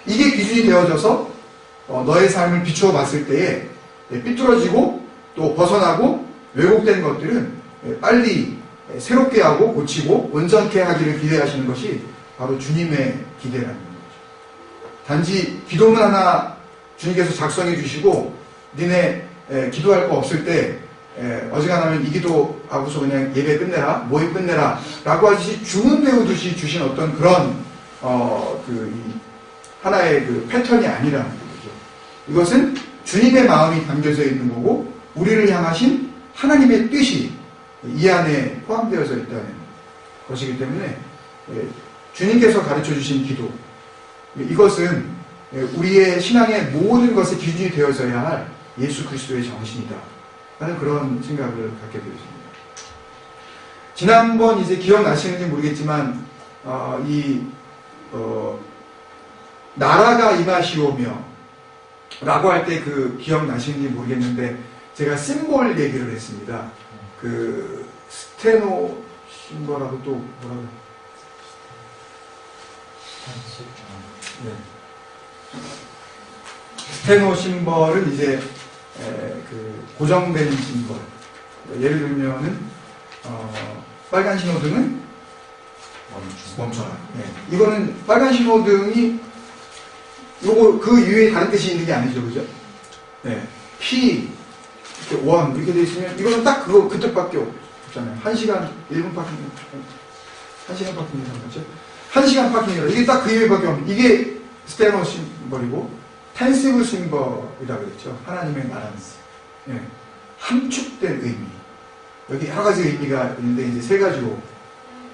이게 기준이 되어져서 너의 삶을 비추어 봤을 때에 삐뚤어지고 또 벗어나고 왜곡된 것들은 빨리 새롭게 하고 고치고 온전케 하기를 기대하시는 것이 바로 주님의 기대라는 거죠. 단지 기도문 하나 주님께서 작성해 주시고 니네 기도할 거 없을 때 어지간하면 이 기도하고서 그냥 예배 끝내라, 모임 끝내라 라고 하듯이 주문 외우듯이 주신 어떤 그런 하나의 그 패턴이 아니라는 거죠. 이것은 주님의 마음이 담겨져 있는 거고 우리를 향하신 하나님의 뜻이 이 안에 포함되어져 있다는 것이기 때문에 주님께서 가르쳐 주신 기도, 이것은 우리의 신앙의 모든 것의 기준이 되어져야 할 예수 그리스도의 정신이다 라는 그런 생각을 갖게 되었습니다. 지난번 이제 기억나시는지 모르겠지만 나라가 임하시오며 라고 할 때 그 기억나시는지 모르겠는데 제가 심볼 얘기를 했습니다. 그 스테노 심벌하고 또 뭐라고 네. 스테노 심벌은 이제 그 고정된 심벌. 예를 들면은 빨간 신호등은 멈춰라. 네. 이거는 빨간 신호등이 요거 그 이외에 다른 뜻이 있는 게 아니죠, 그죠? 네. P 이렇게 원 이렇게 돼 있으면 이거는 딱 그 뜻밖에 없잖아요. 1시간 1분 파킹, 1시간 파킹이라고 하죠. 1시간 파킹이라 이게 딱 그 이외밖에 없는. 이게 스테노 심벌이고 텐시브 심벌이라고 그랬죠. 하나님의 나라는 네. 함축된 의미. 여기 여러 가지 의미가 있는데 이제 세 가지로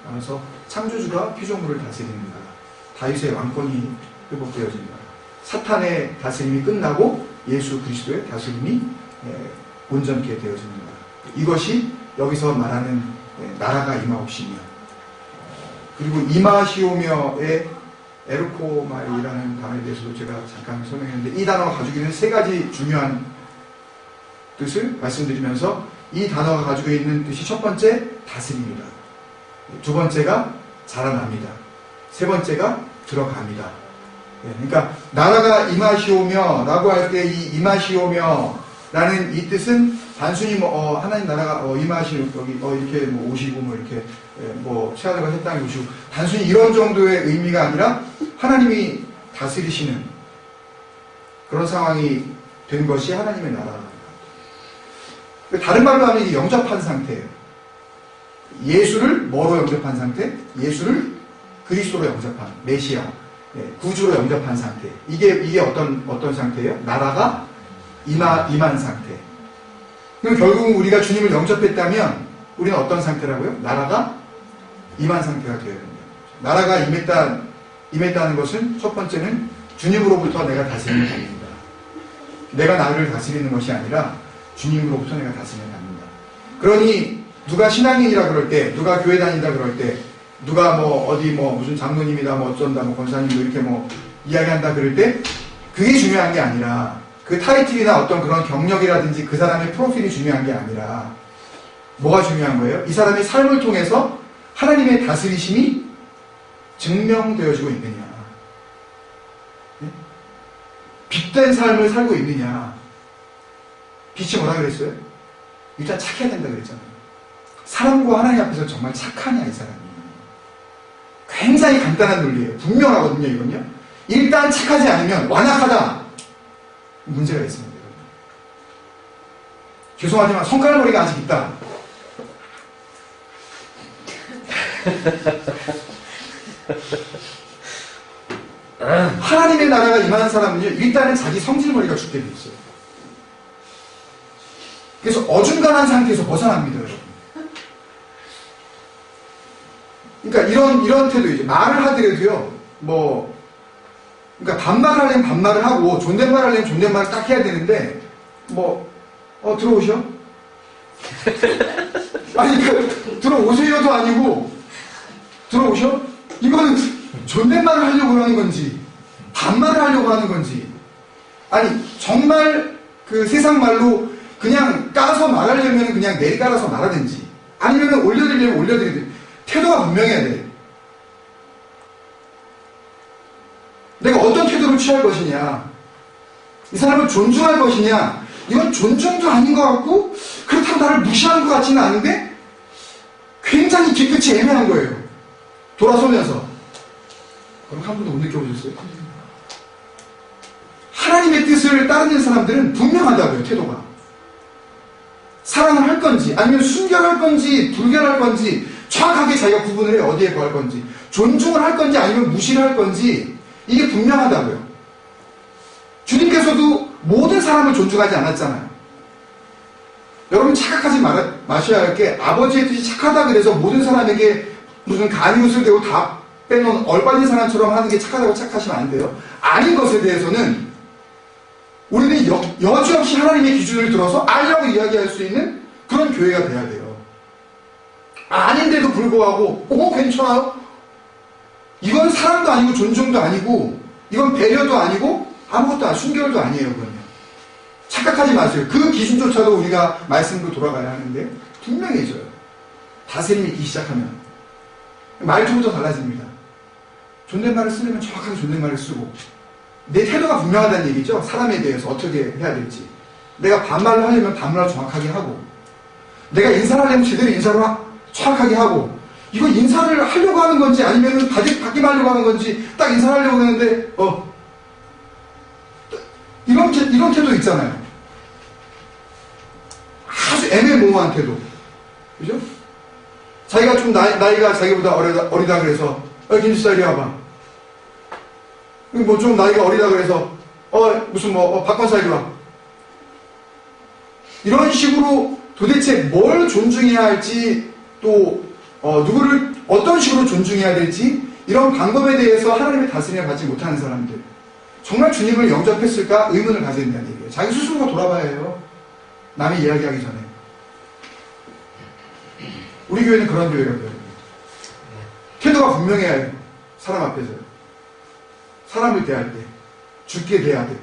나눠서 창조주가 피조물을 다스리는 나라, 다윗의 왕권이 회복되어진 나라, 사탄의 다스림이 끝나고 예수 그리스도의 다스림이 온전케 되어지는 나라. 이것이 여기서 말하는 나라가 임하옵시며, 그리고 임하시오며의 에르코마이라는 단어에 대해서도 제가 잠깐 설명했는데, 이 단어가 가지고 있는 세 가지 중요한 뜻을 말씀드리면서, 이 단어가 가지고 있는 뜻이 첫 번째 다스립니다. 두 번째가 자라납니다. 세 번째가 들어갑니다. 그러니까 나라가 임하시오며 라고 할 때 이 임하시오며 라는 이 뜻은 단순히 하나님 나라가 임하시오 여기 이렇게 오시고 이렇게 최하늘과 새 땅에 오시고 단순히 이런 정도의 의미가 아니라 하나님이 다스리시는 그런 상황이 된 것이 하나님의 나라입니다. 다른 말로 하면 이게 영접한 상태예요. 예수를 뭐로 영접한 상태? 예수를 그리스도로 영접한 메시아, 구주로 영접한 상태. 이게 어떤 상태예요? 나라가 임한 상태. 그럼 결국 우리가 주님을 영접했다면 우리는 어떤 상태라고요? 나라가 임한 상태가 되어야 됩니다. 나라가 임했다는 것은 첫 번째는 주님으로부터 내가 다스림을 받는다. 내가 나를 다스리는 것이 아니라 주님으로부터 내가 다스림을 받는다. 그러니 누가 신앙인이라 그럴 때, 누가 교회 다닌다 그럴 때, 누가 무슨 장로님이다 어쩐다 권사님도 이렇게 이야기한다 그럴 때 그게 중요한 게 아니라 그 타이틀이나 어떤 그런 경력이라든지 그 사람의 프로필이 중요한 게 아니라 뭐가 중요한 거예요? 이 사람의 삶을 통해서 하나님의 다스리심이 증명되어지고 있느냐, 빛된 삶을 살고 있느냐. 빛이 뭐라 그랬어요? 일단 착해야 된다 그랬잖아요. 사람과 하나님 앞에서 정말 착하냐 이 사람이. 굉장히 간단한 논리예요. 분명하거든요 이건요. 일단 착하지 않으면 완악하다. 문제가 있습니다. 죄송하지만 손가락머리가 아직 있다. 하나님의 나라가 임하는 사람은요, 일단은 자기 성질머리가 죽게 돼 있어요. 그래서 어중간한 상태에서 벗어납니다, 여러분. 그러니까 이런 태도이죠. 말을 하더라도요, 그러니까 반말을 하려면 반말을 하고, 존댓말 하려면 존댓말을 딱 해야 되는데, 들어오셔? 아니, 들어오세요도 아니고, 들어오셔? 이거는 존댓말을 하려고 하는 건지, 반말을 하려고 하는 건지, 아니, 정말 그 세상 말로 그냥 까서 말하려면 그냥 내리 깔아서 말하든지, 아니면 올려드리려면 올려드리든지, 태도가 분명해야 돼. 내가 어떤 태도를 취할 것이냐, 이 사람을 존중할 것이냐, 이건 존중도 아닌 것 같고 그렇다고 나를 무시하는 것 같지는 않은데 굉장히 뒤끝이 애매한 거예요. 돌아서면서. 그럼 한 번도 못 느껴보셨어요? 하나님의 뜻을 따르는 사람들은 분명하다고요, 태도가. 사랑을 할 건지, 아니면 순결할 건지, 불결할 건지, 정확하게 자기가 구분을 해, 어디에 거할 건지, 존중을 할 건지, 아니면 무시를 할 건지, 이게 분명하다고요. 주님께서도 모든 사람을 존중하지 않았잖아요. 여러분 착각하지 마셔야 할 게, 아버지의 뜻이 착하다 그래서 모든 사람에게 무슨 간이웃을 대고 다 빼놓은 얼빠진 사람처럼 하는 게 착하다고 착각하시면 안 돼요. 아닌 것에 대해서는 우리는 여지없이 하나님의 기준을 들어서 아니라고 이야기할 수 있는 그런 교회가 돼야 돼요. 아닌데도 불구하고 괜찮아요? 이건 사랑도 아니고 존중도 아니고 이건 배려도 아니고 아무것도 아니고 순결도 아니에요. 그건 착각하지 마세요. 그 기준조차도 우리가 말씀으로 돌아가야 하는데 분명해져요. 다스림이 있기 시작하면 말투부터 달라집니다. 존댓말을 쓰려면 정확하게 존댓말을 쓰고, 내 태도가 분명하다는 얘기죠. 사람에 대해서 어떻게 해야 될지. 내가 반말을 하려면 반말을 정확하게 하고, 내가 인사를 하려면 제대로 인사를 정확하게 하고, 이거 인사를 하려고 하는 건지 아니면 받기만 하려고 하는 건지 딱 인사를 하려고 하는데 이런 태도 있잖아요. 아주 애매모호한 태도. 그죠? 자기가 좀 나이가 자기보다 어리다 그래서 김지사 이리 와봐. 뭐 좀 나이가 어리다 그래서 무슨 박관사 이리 와. 이런 식으로 도대체 뭘 존중해야 할지, 또 누구를 어떤 식으로 존중해야 될지, 이런 방법에 대해서 하나님의 다스림을 받지 못하는 사람들, 정말 주님을 영접했을까 의문을 가져야 된다는 얘기예요. 자기 스스로가 돌아봐야 해요. 남이 이야기하기 전에. 우리 교회는 그런 교회가 돼요. 태도가 분명해야 해요. 사람 앞에서요. 사람을 대할 때, 죽게 대해야 돼.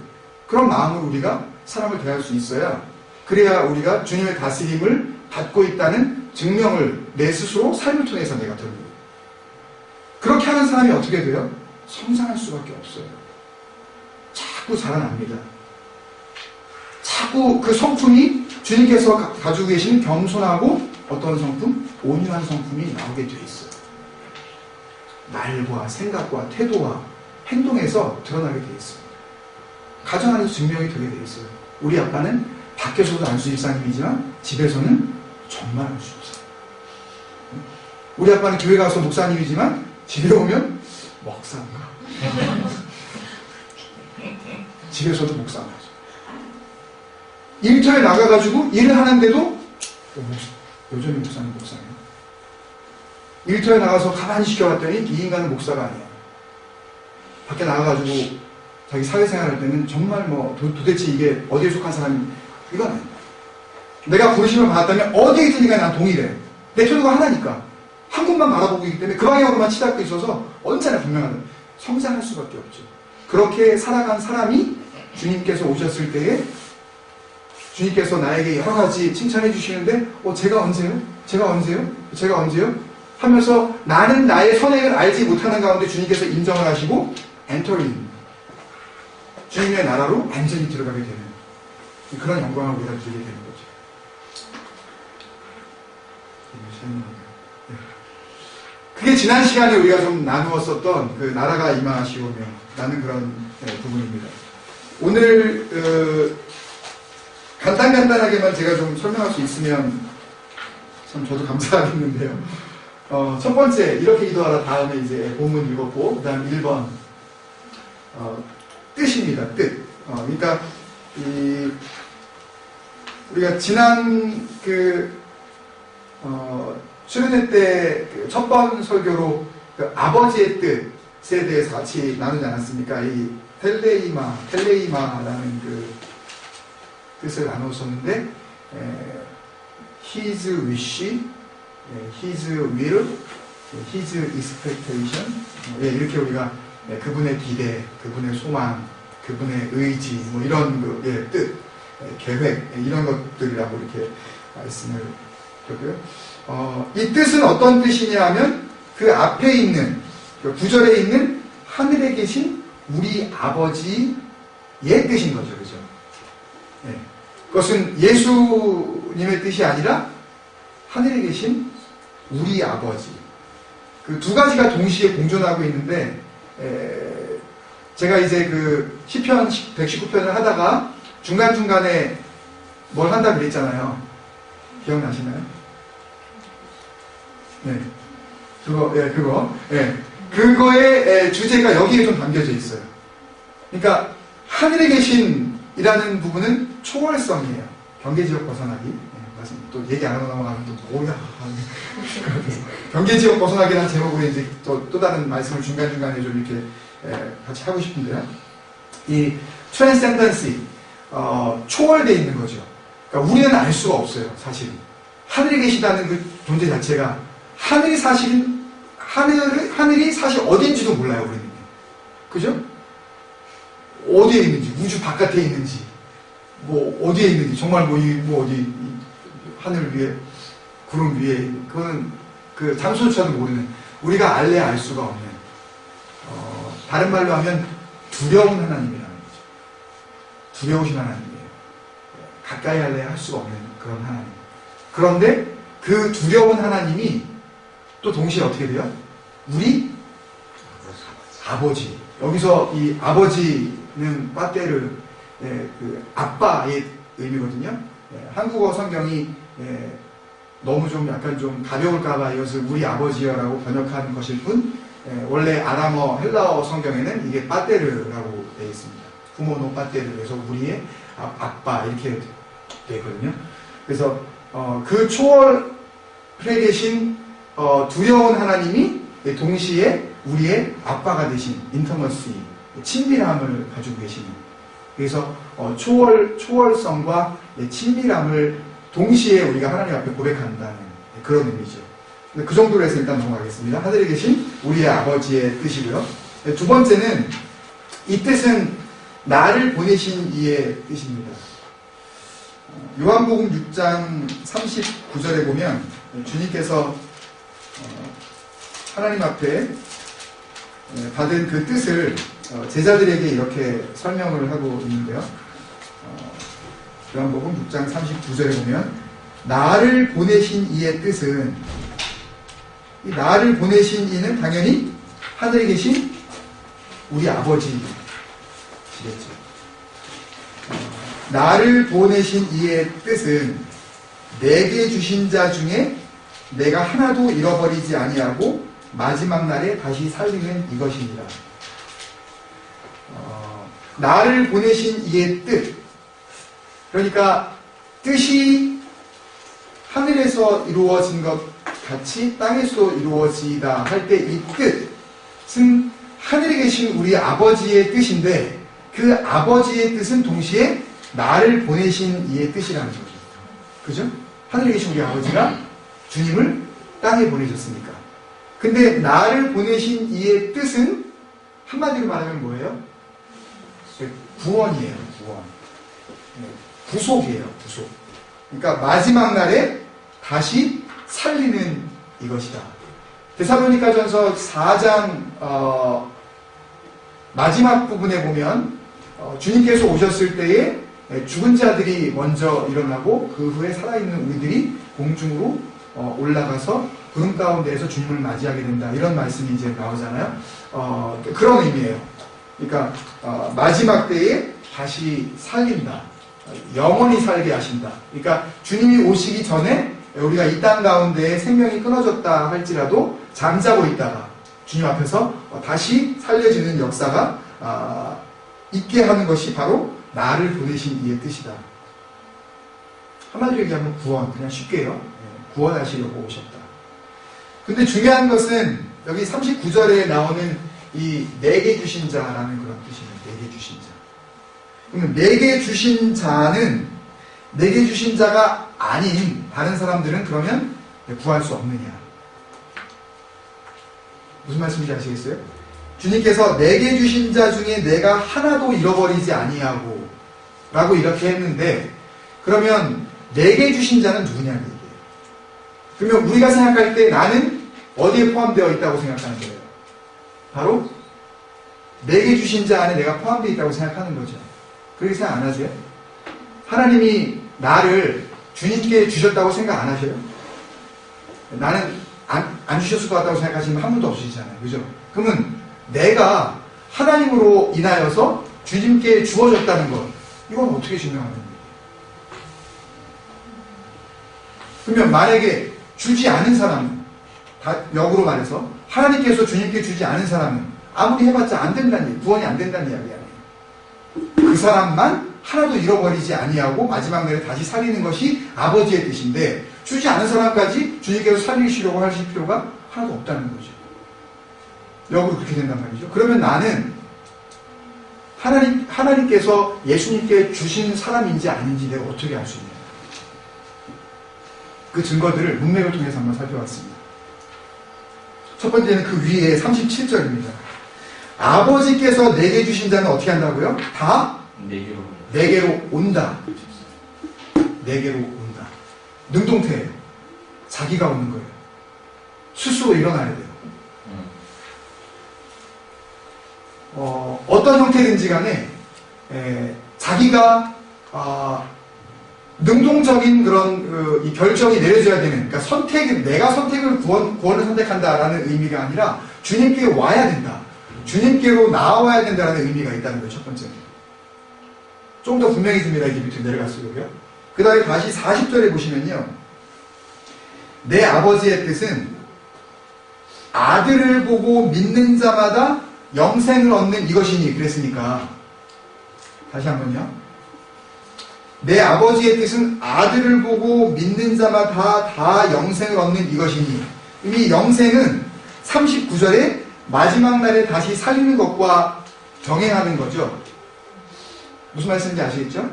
그런 마음으로 우리가 사람을 대할 수 있어야, 그래야 우리가 주님의 다스림을 받고 있다는 증명을 내 스스로 삶을 통해서 내가 들고, 그렇게 하는 사람이 어떻게 돼요? 성장할 수밖에 없어요. 자꾸 자라납니다. 자꾸 그 성품이 주님께서 가지고 계신 겸손하고 어떤 성품? 온유한 성품이 나오게 돼 있어요. 말과 생각과 태도와 행동에서 드러나게 돼 있어요. 가정 안에서 증명이 되게 돼 있어요. 우리 아빠는 밖에서도 안수 집사님이지만 집에서는 정말 안수 집사. 우리 아빠는 교회 가서 목사님이지만 집에 오면 목사인가. 집에서도 목사인가. 일터에 나가가지고 일을 하는데도 여전히 목사님. 일터에 나가서 가만히 지켜봤더니 이 인간은 목사가 아니야. 밖에 나가가지고 자기 사회생활 할 때는 정말 도대체 이게 어디에 속한 사람이, 이건 아니다. 내가 부르심을 받았다면 어디에 있으니까 난 동일해. 내 태도가 하나니까. 한 곳만 바라보고 있기 때문에 그 방향으로만 치닫고 있어서 언제나 분명하다. 성장할 수밖에 없죠. 그렇게 살아간 사람이 주님께서 오셨을 때에 주님께서 나에게 여러 가지 칭찬해 주시는데 제가 언제요? 하면서 나는 나의 선행을 알지 못하는 가운데 주님께서 인정을 하시고 엔터링, 주님의 나라로 완전히 들어가게 되는 그런 영광을 우리가 드리게 되는 거죠. 그게 지난 시간에 우리가 좀 나누었었던 그 나라가 임하시오며 라는 그런 부분입니다. 오늘 간단하게만 제가 좀 설명할 수 있으면 참 저도 감사하겠는데요. 첫 번째, 이렇게 기도하라 다음에 이제 본문 읽었고, 그 다음 1번, 뜻입니다. 뜻. 그러니까, 우리가 지난 수련회 때 첫 번 설교로 아버지의 뜻에 대해서 같이 나누지 않았습니까? 이 텔레이마라는 그 뜻을 나눴었는데, his wish, his will, his expectation, 이렇게 우리가 그분의 기대, 그분의 소망, 그분의 의지, 이런 뜻, 계획, 이런 것들이라고 이렇게 말씀을 드렸고요. 이 뜻은 어떤 뜻이냐 하면 그 앞에 있는, 그 구절에 있는 하늘에 계신 우리 아버지의 뜻인 거죠. 그죠? 예. 그것은 예수님의 뜻이 아니라 하늘에 계신 우리 아버지. 그 두 가지가 동시에 공존하고 있는데, 제가 이제 그 시편 119편을 하다가 중간중간에 뭘 한다 그랬잖아요. 기억나시나요? 네. 그거. 예. 그거의 주제가 여기에 좀 담겨져 있어요. 그러니까, 하늘에 계신이라는 부분은 초월성이에요. 경계지역 벗어나기. 예, 맞습니다. 또 얘기 안 하고 넘어가면 또 뭐야. 경계지역 벗어나기라는 제목으로 이제 또 다른 말씀을 중간중간에 좀 이렇게 같이 하고 싶은데요. 이 transcendency, 초월되어 있는 거죠. 그러니까 우리는 알 수가 없어요, 사실은. 하늘에 계시다는 그 존재 자체가 하늘이 사실 어딘지도 몰라요, 우리는. 그죠? 어디에 있는지, 우주 바깥에 있는지, 뭐 어디에 있는지, 정말 어디 하늘 위에, 구름 위에, 그거는 그 장소조차도 모르는, 우리가 알래 알 수가 없는, 다른 말로 하면 두려운 하나님이라는 거죠. 두려우신 하나님이에요. 가까이 할래 할 수가 없는 그런 하나님. 그런데 그 두려운 하나님이 또 동시에 어떻게 돼요? 우리 아버지. 여기서 이 아버지는 빠떼르, 그 아빠의 의미거든요. 한국어 성경이 너무 좀 약간 좀 가벼울까봐 이것을 우리 아버지여라고 번역한 것일 뿐, 원래 아람어 헬라어 성경에는 이게 빠떼르라고 되어 있습니다. 부모노 빠떼르. 그래서 우리의 아빠 이렇게 되거든요. 그래서 그 초월에 계신 두려운 하나님이 동시에 우리의 아빠가 되신 인터머시, 친밀함을 가지고 계시는. 그래서 초월성과 친밀함을 동시에 우리가 하나님 앞에 고백한다는 그런 의미죠. 그 정도로 해서 일단 넘어가겠습니다. 하늘에 계신 우리의 아버지의 뜻이고요. 두 번째는 이 뜻은 나를 보내신 이의 뜻입니다. 요한복음 6장 39절에 보면 주님께서 하나님 앞에 받은 그 뜻을 제자들에게 이렇게 설명을 하고 있는데요. 요한복음 6장 39절에 보면 나를 보내신 이의 뜻은, 이 나를 보내신 이는 당연히 하늘에 계신 우리 아버지시겠죠. 나를 보내신 이의 뜻은 내게 주신 자 중에 내가 하나도 잃어버리지 아니하고 마지막 날에 다시 살리는 이것입니다. 나를 보내신 이의 뜻, 그러니까 뜻이 하늘에서 이루어진 것 같이 땅에서 이루어지다 할 때 이 뜻은 하늘에 계신 우리 아버지의 뜻인데, 그 아버지의 뜻은 동시에 나를 보내신 이의 뜻이라는 거죠. 그죠? 하늘에 계신 우리 아버지가 주님을 땅에 보내셨으니까. 근데 나를 보내신 이의 뜻은 한마디로 말하면 뭐예요? 구원이에요. 구원. 구속이에요. 구속. 그러니까 마지막 날에 다시 살리는 이것이다. 데살로니가전서 4장 마지막 부분에 보면 주님께서 오셨을 때에 죽은 자들이 먼저 일어나고 그 후에 살아있는 우리들이 공중으로 올라가서 구름 가운데에서 주님을 맞이하게 된다. 이런 말씀이 이제 나오잖아요. 그런 의미예요. 그러니까 마지막 때에 다시 살린다. 영원히 살게 하신다. 그러니까 주님이 오시기 전에 우리가 이 땅 가운데 생명이 끊어졌다 할지라도 잠자고 있다가 주님 앞에서 다시 살려지는 역사가 있게 하는 것이 바로 나를 보내신 이의 뜻이다. 한마디로 얘기하면 구원, 그냥 쉽게요. 구원하시려고 오셨다. 근데 중요한 것은 여기 39절에 나오는 이 내게 주신 자라는 그런 뜻이에요. 내게 주신 자. 그러면 내게 주신 자는 내게 주신 자가 아닌 다른 사람들은 그러면 구할 수 없느냐. 무슨 말씀인지 아시겠어요? 주님께서 내게 주신 자 중에 내가 하나도 잃어버리지 아니하고 라고 이렇게 했는데, 그러면 내게 주신 자는 누구냐는 얘기예요. 그러면 우리가 생각할 때 나는 어디에 포함되어 있다고 생각하는 거예요? 바로 내게 주신 자 안에 내가 포함되어 있다고 생각하는 거죠. 그렇게 생각 안 하세요? 하나님이 나를 주님께 주셨다고 생각 안 하셔요? 나는 안 주셨을 것 같다고 생각하시면 한 분도 없으시잖아요. 그죠? 그러면 내가 하나님으로 인하여서 주님께 주어졌다는 것, 이건 어떻게 증명하는 거예요? 그러면 만약에 주지 않은 사람은, 역으로 말해서 하나님께서 주님께 주지 않은 사람은 아무리 해봤자 안 된다는 얘기, 구원이 안 된다는 이야기 아니에요. 그 사람만 하나도 잃어버리지 아니하고 마지막 날에 다시 살리는 것이 아버지의 뜻인데, 주지 않은 사람까지 주님께서 살리시려고 하실 필요가 하나도 없다는 거죠. 역으로 그렇게 된단 말이죠. 그러면 나는 하나님께서 예수님께 주신 사람인지 아닌지 내가 어떻게 알 수 있냐. 그 증거들을 문맥을 통해서 한번 살펴봤습니다. 첫 번째는 그 위에 37절입니다. 아버지께서 내게 주신 자는 어떻게 한다고요? 다 내게로 온다. 내게로 온다. 능동태예요. 자기가 오는 거예요. 스스로 일어나야 돼요. 어떤 형태든지 간에 자기가 능동적인 그런 이 결정이 내려져야 되는, 그러니까 내가 구원을 선택한다라는 의미가 아니라 주님께 와야 된다. 주님께로 나와야 된다라는 의미가 있다는 거예요. 첫 번째는. 좀 더 분명해집니다. 이제 밑으로 내려갈수록요. 그 다음에 다시 40절에 보시면요. 내 아버지의 뜻은 아들을 보고 믿는 자마다 영생을 얻는 이것이니, 그랬으니까 다시 한번요. 내 아버지의 뜻은 아들을 보고 믿는 자마다 다 영생을 얻는 이것이니, 이 영생은 39절에 마지막 날에 다시 살리는 것과 병행하는 거죠. 무슨 말씀인지 아시겠죠?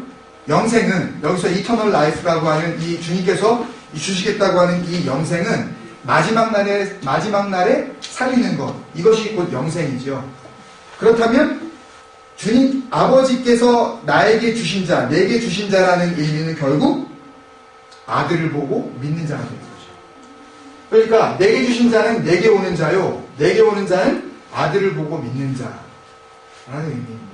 영생은 여기서 이터널 라이프라고 하는 이 주님께서 주시겠다고 하는 이 영생은 마지막 날에 살리는 것, 이것이 곧 영생이죠. 그렇다면 주님 아버지께서 나에게 주신 자, 내게 주신 자라는 의미는 결국 아들을 보고 믿는 자가 되는 거죠. 그러니까 내게 주신 자는 내게 오는 자요, 내게 오는 자는 아들을 보고 믿는 자라는 의미입니다.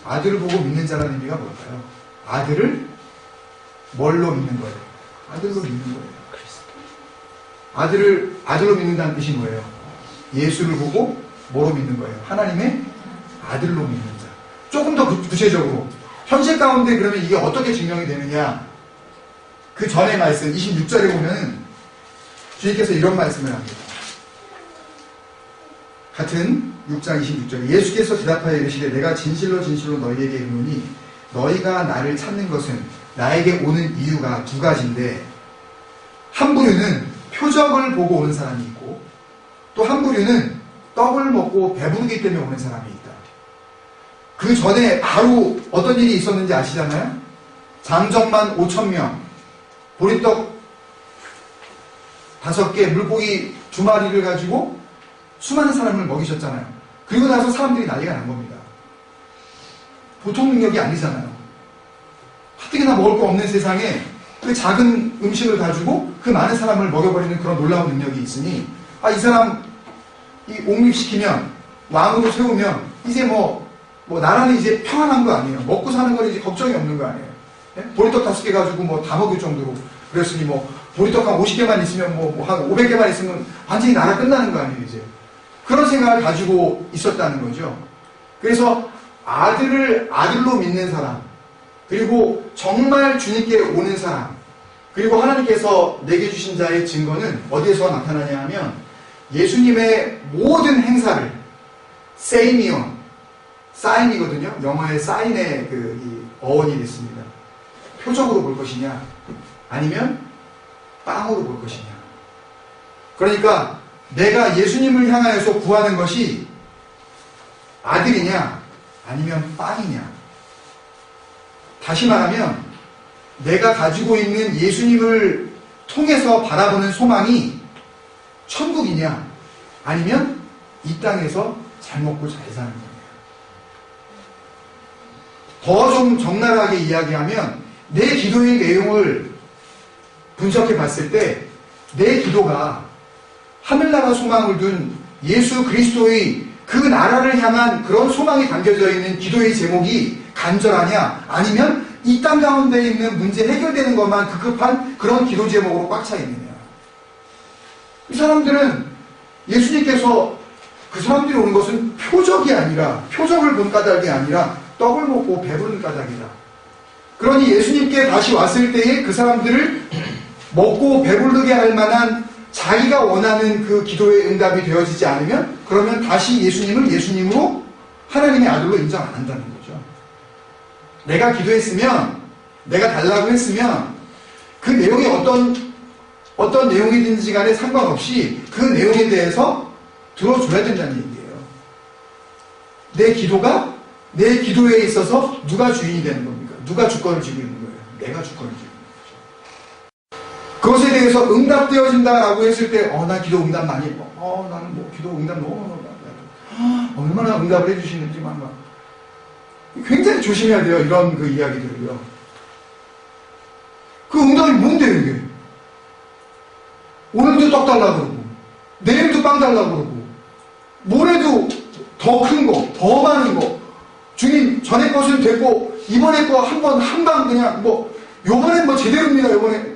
아들을 보고 믿는 자라는 의미가 뭘까요? 아들을 뭘로 믿는 거예요? 아들로 믿는 거예요. 아들로 믿는다는 뜻이 뭐예요? 예수를 보고 뭐로 믿는 거예요? 하나님의 아들로 믿는 자. 조금 더 구체적으로 현실 가운데 그러면 이게 어떻게 증명이 되느냐? 그 전의 말씀 26절에 보면 주님께서 이런 말씀을 합니다. 같은 6장 26절에 예수께서 대답하여 이르시되 내가 진실로 진실로 너희에게 이르노니 너희가 나를 찾는 것은 나에게 오는 이유가 두 가지인데, 한 부류는 표적을 보고 오는 사람이 있고, 또 한 부류는 떡을 먹고 배부르기 때문에 오는 사람이 있다. 그 전에 바로 어떤 일이 있었는지 아시잖아요? 장정만 5,000명, 보리떡 5개, 물고기 2마리를 가지고 수많은 사람을 먹이셨잖아요. 그리고 나서 사람들이 난리가 난 겁니다. 보통 능력이 아니잖아요. 가뜩이나 먹을 거 없는 세상에 그 작은 음식을 가지고 그 많은 사람을 먹여버리는 그런 놀라운 능력이 있으니, 이 사람 옹립시키면, 왕으로 세우면 이제 뭐 나라는 이제 평안한 거 아니에요. 먹고 사는 건 이제 걱정이 없는 거 아니에요. 예? 보리떡 5개 가지고 뭐 다 먹을 정도로. 그랬으니 보리떡 한 50개만 있으면 한 500개만 있으면 완전히 나라 끝나는 거 아니에요, 이제. 그런 생각을 가지고 있었다는 거죠. 그래서 아들로 믿는 사람, 그리고 정말 주님께 오는 사람, 그리고 하나님께서 내게 주신 자의 증거는 어디에서 나타나냐 하면 예수님의 모든 행사를 사인이거든요. 영어의 사인의 이 어원이 됐습니다. 표적으로 볼 것이냐, 아니면 빵으로 볼 것이냐. 그러니까 내가 예수님을 향하여서 구하는 것이 아들이냐, 아니면 빵이냐. 다시 말하면 내가 가지고 있는 예수님을 통해서 바라보는 소망이 천국이냐, 아니면 이 땅에서 잘 먹고 잘 사는 거냐. 더 좀 적나라하게 이야기하면 내 기도의 내용을 분석해 봤을 때 내 기도가 하늘나라 소망을 둔 예수 그리스도의 그 나라를 향한 그런 소망이 담겨져 있는 기도의 제목이 간절하냐, 아니면 이 땅 가운데 있는 문제 해결되는 것만 급급한 그런 기도 제목으로 꽉 차 있느냐. 이 사람들은 예수님께서 그 사람들이 오는 것은 표적이 아니라, 표적을 본 까닭이 아니라 떡을 먹고 배부른 까닭이다. 그러니 예수님께 다시 왔을 때에 그 사람들을 먹고 배부르게 할 만한 자기가 원하는 그 기도의 응답이 되어지지 않으면, 그러면 다시 예수님을 예수님으로 하나님의 아들로 인정 안 한다는 거죠. 내가 기도했으면, 내가 달라고 했으면 그 내용이 어떤 내용이든지 간에 상관없이 그 내용에 대해서 들어줘야 된다는 얘기예요. 내 기도가, 내 기도에 있어서 누가 주인이 되는 겁니까? 누가 주권을 쥐고 있는 거예요? 내가 주권을 쥐고 있는 거죠. 그것에 대해서 응답되어진다라고 했을 때, 나 기도 응답 많이, 나는 뭐 기도 응답 너무 얼마나 응답을 해주시는지 막 굉장히 조심해야 돼요. 이런 그 이야기들을요. 그 응답이 뭔데요, 이게? 오늘도 떡 달라고 그러고, 내일도 빵 달라고 그러고, 모레도 더 큰 거, 더 많은 거, 주님, 전에 것은 됐고, 이번에 거 한방 그냥, 요번엔 제대로입니다, 요번에.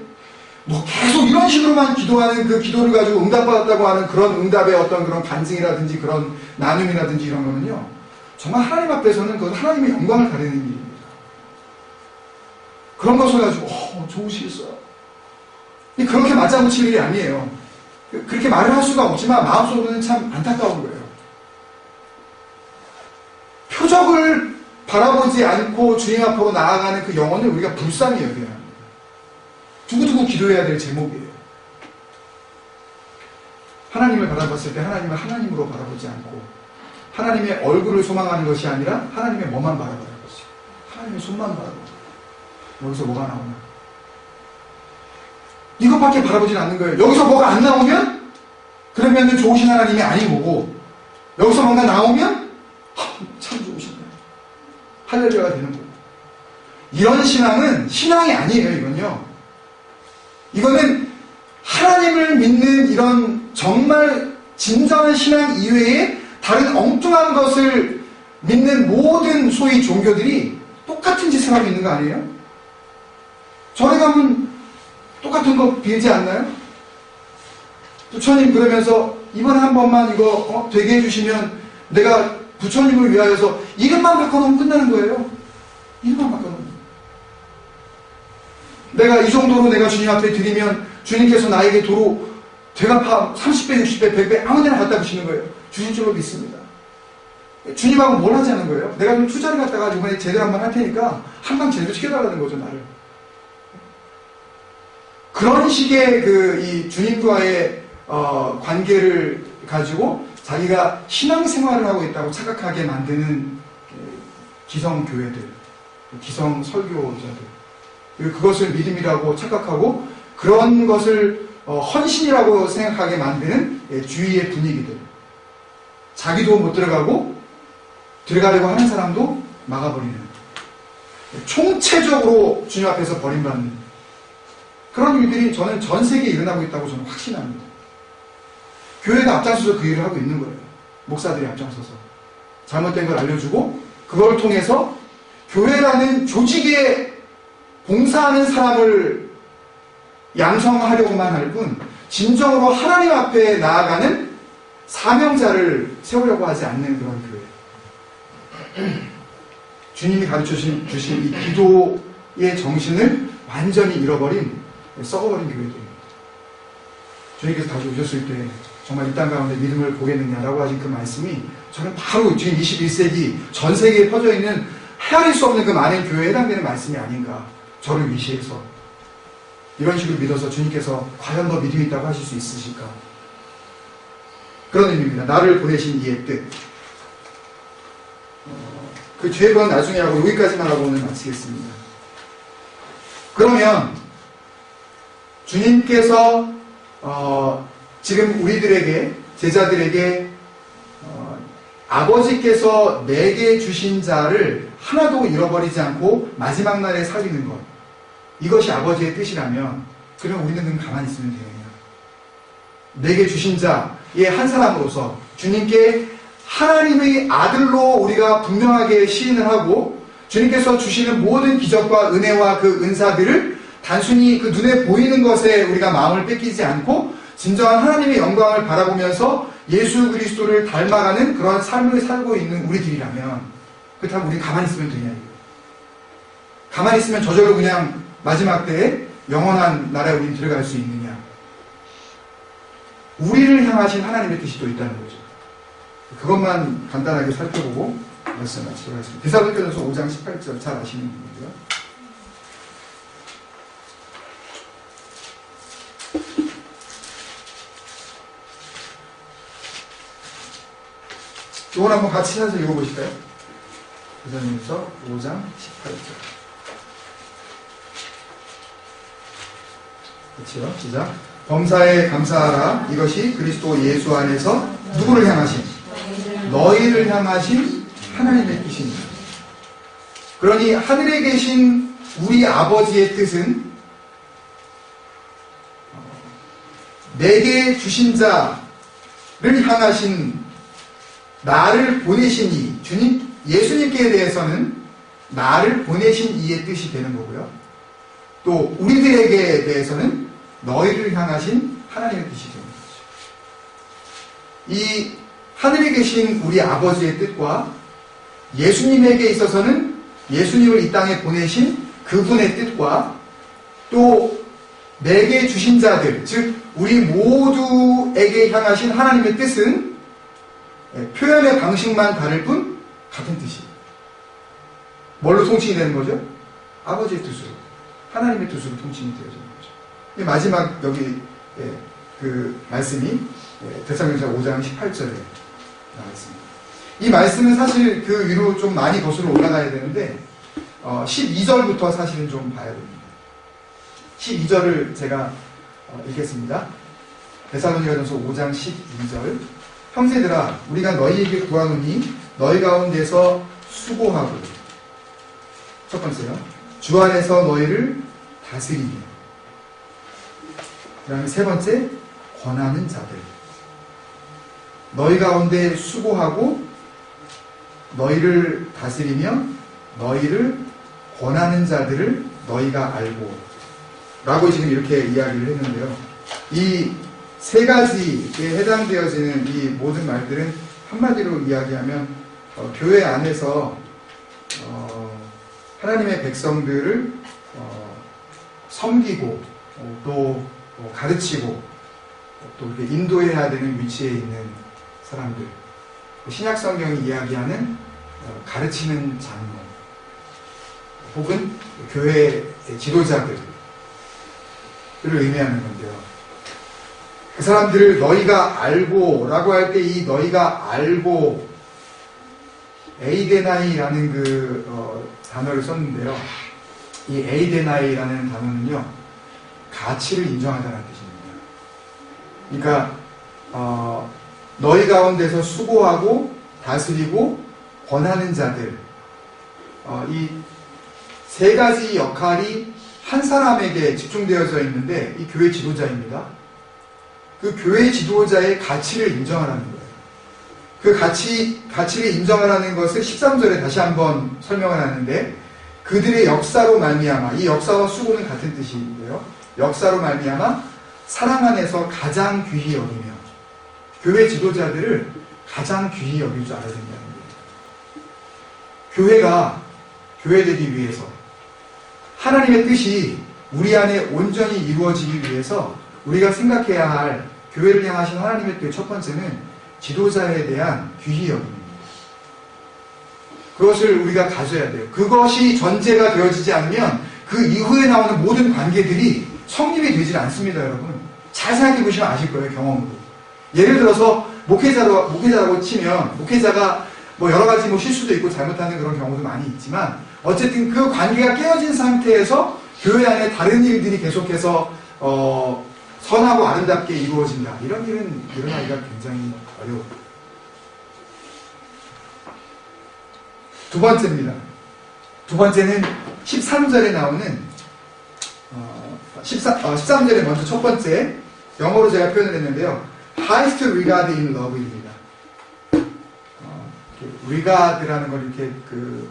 계속 이런 식으로만 기도하는 그 기도를 가지고 응답받았다고 하는 그런 응답의 어떤 그런 간증이라든지 그런 나눔이라든지 이런 거는요, 정말 하나님 앞에서는 그건 하나님의 영광을 가리는 일입니다. 그런 것을 가지고, 좋으시겠어요. 그렇게 맞장구칠 일이 아니에요. 그렇게 말을 할 수가 없지만 마음속으로는 참 안타까운 거예요. 표적을 바라보지 않고 주님 앞으로 나아가는 그 영혼을 우리가 불쌍히 여겨야 합니다. 두고두고 기도해야 될 제목이에요. 하나님을 바라봤을 때 하나님을 하나님으로 바라보지 않고 하나님의 얼굴을 소망하는 것이 아니라 하나님의 뭐만 바라보는 것이, 하나님의 손만 바라보고, 여기서 뭐가 나오나? 이것밖에 바라보진 않는 거예요. 여기서 뭐가 안 나오면 그러면 좋으신 하나님이 아닌 거고, 여기서 뭔가 나오면 참 좋으시네, 할렐루야가 되는 거예요. 이런 신앙은 신앙이 아니에요. 이거는 하나님을 믿는 이런 정말 진정한 신앙 이외에 다른 엉뚱한 것을 믿는 모든 소위 종교들이 똑같은 짓을 하고 있는 거 아니에요? 절에 가면 똑같은 거 빌지 않나요? 부처님 그러면서 이번에 한 번만 이거 되게 해주시면 내가 부처님을 위하여서 이름만 바꿔놓으면 끝나는 거예요. 이름만 바꿔놓으면. 내가 이 정도로 내가 주님 앞에 드리면 주님께서 나에게 도로 되갚아 30배, 60배, 100배 아무데나 갖다 주시는 거예요. 주실 줄로 믿습니다. 주님하고 뭘 하자는 거예요? 내가 좀 투자를 갖다가 이번에 제대로 한번 할 테니까 한방 제대로 시켜달라는 거죠, 나를. 그런 식의 이 주님과의 관계를 가지고 자기가 신앙생활을 하고 있다고 착각하게 만드는 기성교회들, 기성설교자들, 그것을 믿음이라고 착각하고 그런 것을 헌신이라고 생각하게 만드는 주위의 분위기들, 자기도 못 들어가고 들어가려고 하는 사람도 막아버리는, 총체적으로 주님 앞에서 버림받는 그런 일들이 저는 전 세계에 일어나고 있다고 저는 확신합니다. 교회가 앞장서서 그 일을 하고 있는 거예요. 목사들이 앞장서서 잘못된 걸 알려주고 그걸 통해서 교회라는 조직에 봉사하는 사람을 양성하려고만 할 뿐 진정으로 하나님 앞에 나아가는 사명자를 세우려고 하지 않는 그런 교회. 주님이 가르쳐주신 이 기도의 정신을 완전히 잃어버린, 썩어버린 교회들입니다. 주님께서 다시 오셨을 때 정말 이 땅 가운데 믿음을 보겠느냐라고 하신 그 말씀이 저는 바로 지금 21세기 전 세계에 퍼져있는 헤아릴 수 없는 그 많은 교회에 해당되는 말씀이 아닌가. 저를 위시해서 이런 식으로 믿어서 주님께서 과연 더 믿음이 있다고 하실 수 있으실까? 그런 의미입니다. 나를 보내신 이의 뜻. 그 죄건 나중에 하고 여기까지만 하고 오늘 마치겠습니다. 그러면 주님께서 지금 우리들에게, 제자들에게 아버지께서 내게 주신 자를 하나도 잃어버리지 않고 마지막 날에 살리는 것, 이것이 아버지의 뜻이라면 그럼 우리는 그냥 가만히 있으면 돼요. 내게 주신 자의 한 사람으로서 주님께 하나님의 아들로 우리가 분명하게 시인을 하고 주님께서 주시는 모든 기적과 은혜와 그 은사들을 단순히 그 눈에 보이는 것에 우리가 마음을 뺏기지 않고 진정한 하나님의 영광을 바라보면서 예수 그리스도를 닮아가는 그런 삶을 살고 있는 우리들이라면 그렇다면 우리 가만히 있으면 되냐 이거. 가만히 있으면 저절로 그냥 마지막 때에 영원한 나라에 우리는 들어갈 수 있느냐. 우리를 향하신 하나님의 뜻이 또 있다는 거죠. 그것만 간단하게 살펴보고 말씀 마치도록 하겠습니다. 데살로니가전서 5장 18절 잘 아시는 분이고요. 이걸 한번 같이 해서 읽어보실까요? 데살로니가전서 5장 18절. 그렇죠? 시작. 범사에 감사하라. 이것이 그리스도 예수 안에서 누구를 향하신? 너희를 향하신 하나님의 뜻입니다. 그러니 하늘에 계신 우리 아버지의 뜻은 내게 주신 자를 향하신 나를 보내신 이 주님 예수님께 대해서는 나를 보내신 이의 뜻이 되는 거고요. 또 우리들에게 대해서는 너희를 향하신 하나님의 뜻이 되는 거죠. 이 하늘에 계신 우리 아버지의 뜻과 예수님에게 있어서는 예수님을 이 땅에 보내신 그분의 뜻과 또 내게 주신 자들, 즉 우리 모두에게 향하신 하나님의 뜻은 표현의 방식만 다를 뿐 같은 뜻이에요. 뭘로 통칭이 되는 거죠? 아버지의 뜻으로, 하나님의 뜻으로 통칭이 되어지는 거죠. 마지막 여기 그 말씀이 데살로니가서 5장 18절에 나와 있습니다. 이 말씀은 사실 그 위로 좀 많이 거슬러 올라가야 되는데 12절부터 사실은 좀 봐야 됩니다. 12절을 제가 읽겠습니다. 데살로니가전서 5장 12절. 형제들아 우리가 너희에게 구하노니 너희 가운데서 수고하고 첫 번째요. 주 안에서 너희를 다스리며 그 다음에 세 번째 권하는 자들 너희 가운데 수고하고 너희를 다스리며 너희를 권하는 자들을 너희가 알고 라고 지금 이렇게 이야기를 했는데요. 이 세 가지에 해당되어지는 이 모든 말들은 한마디로 이야기하면 교회 안에서 하나님의 백성들을 섬기고 또 가르치고 또 이렇게 인도해야 되는 위치에 있는 사람들, 신약 성경이 이야기하는 가르치는 장로 혹은 교회의 지도자들을 의미하는 건데요. 그 사람들을 너희가 알고 라고 할 때 이 너희가 알고 에이데나이라는 그 단어를 썼는데요. 이 에이데나이라는 단어는요, 가치를 인정하다는 뜻입니다. 그러니까 너희 가운데서 수고하고 다스리고 권하는 자들, 이 세 가지 역할이 한 사람에게 집중되어져 있는데 이 교회 지도자입니다. 그 교회 지도자의 가치를 인정하라는 거예요. 그 가치를 인정하라는 것을 13절에 다시 한번 설명을 하는데 그들의 역사로 말미암아, 이 역사와 수고는 같은 뜻인데요. 역사로 말미암아 사랑 안에서 가장 귀히 여기며 교회 지도자들을 가장 귀히 여길 줄 알아야 된다는 거예요. 교회가 교회되기 위해서 하나님의 뜻이 우리 안에 온전히 이루어지기 위해서 우리가 생각해야 할 교회를 향하신 하나님의 뜻 첫 번째는 지도자에 대한 귀히 여김입니다. 그것을 우리가 가져야 돼요. 그것이 전제가 되어지지 않으면 그 이후에 나오는 모든 관계들이 성립이 되질 않습니다, 여러분. 잘 생각해 보시면 아실 거예요, 경험으로. 예를 들어서 목회자라고 치면 목회자가 뭐 여러 가지 뭐 실수도 있고 잘못하는 그런 경우도 많이 있지만 어쨌든 그 관계가 깨어진 상태에서 교회 안에 다른 일들이 계속해서 선하고 아름답게 이루어진다. 이런 일은 일어나기가 굉장히 어려워요. 두 번째입니다. 두 번째는 13절에 나오는 13절에 먼저 첫 번째 영어로 제가 표현을 했는데요. Highest regard in love입니다. 리가드라는 걸 이렇게 그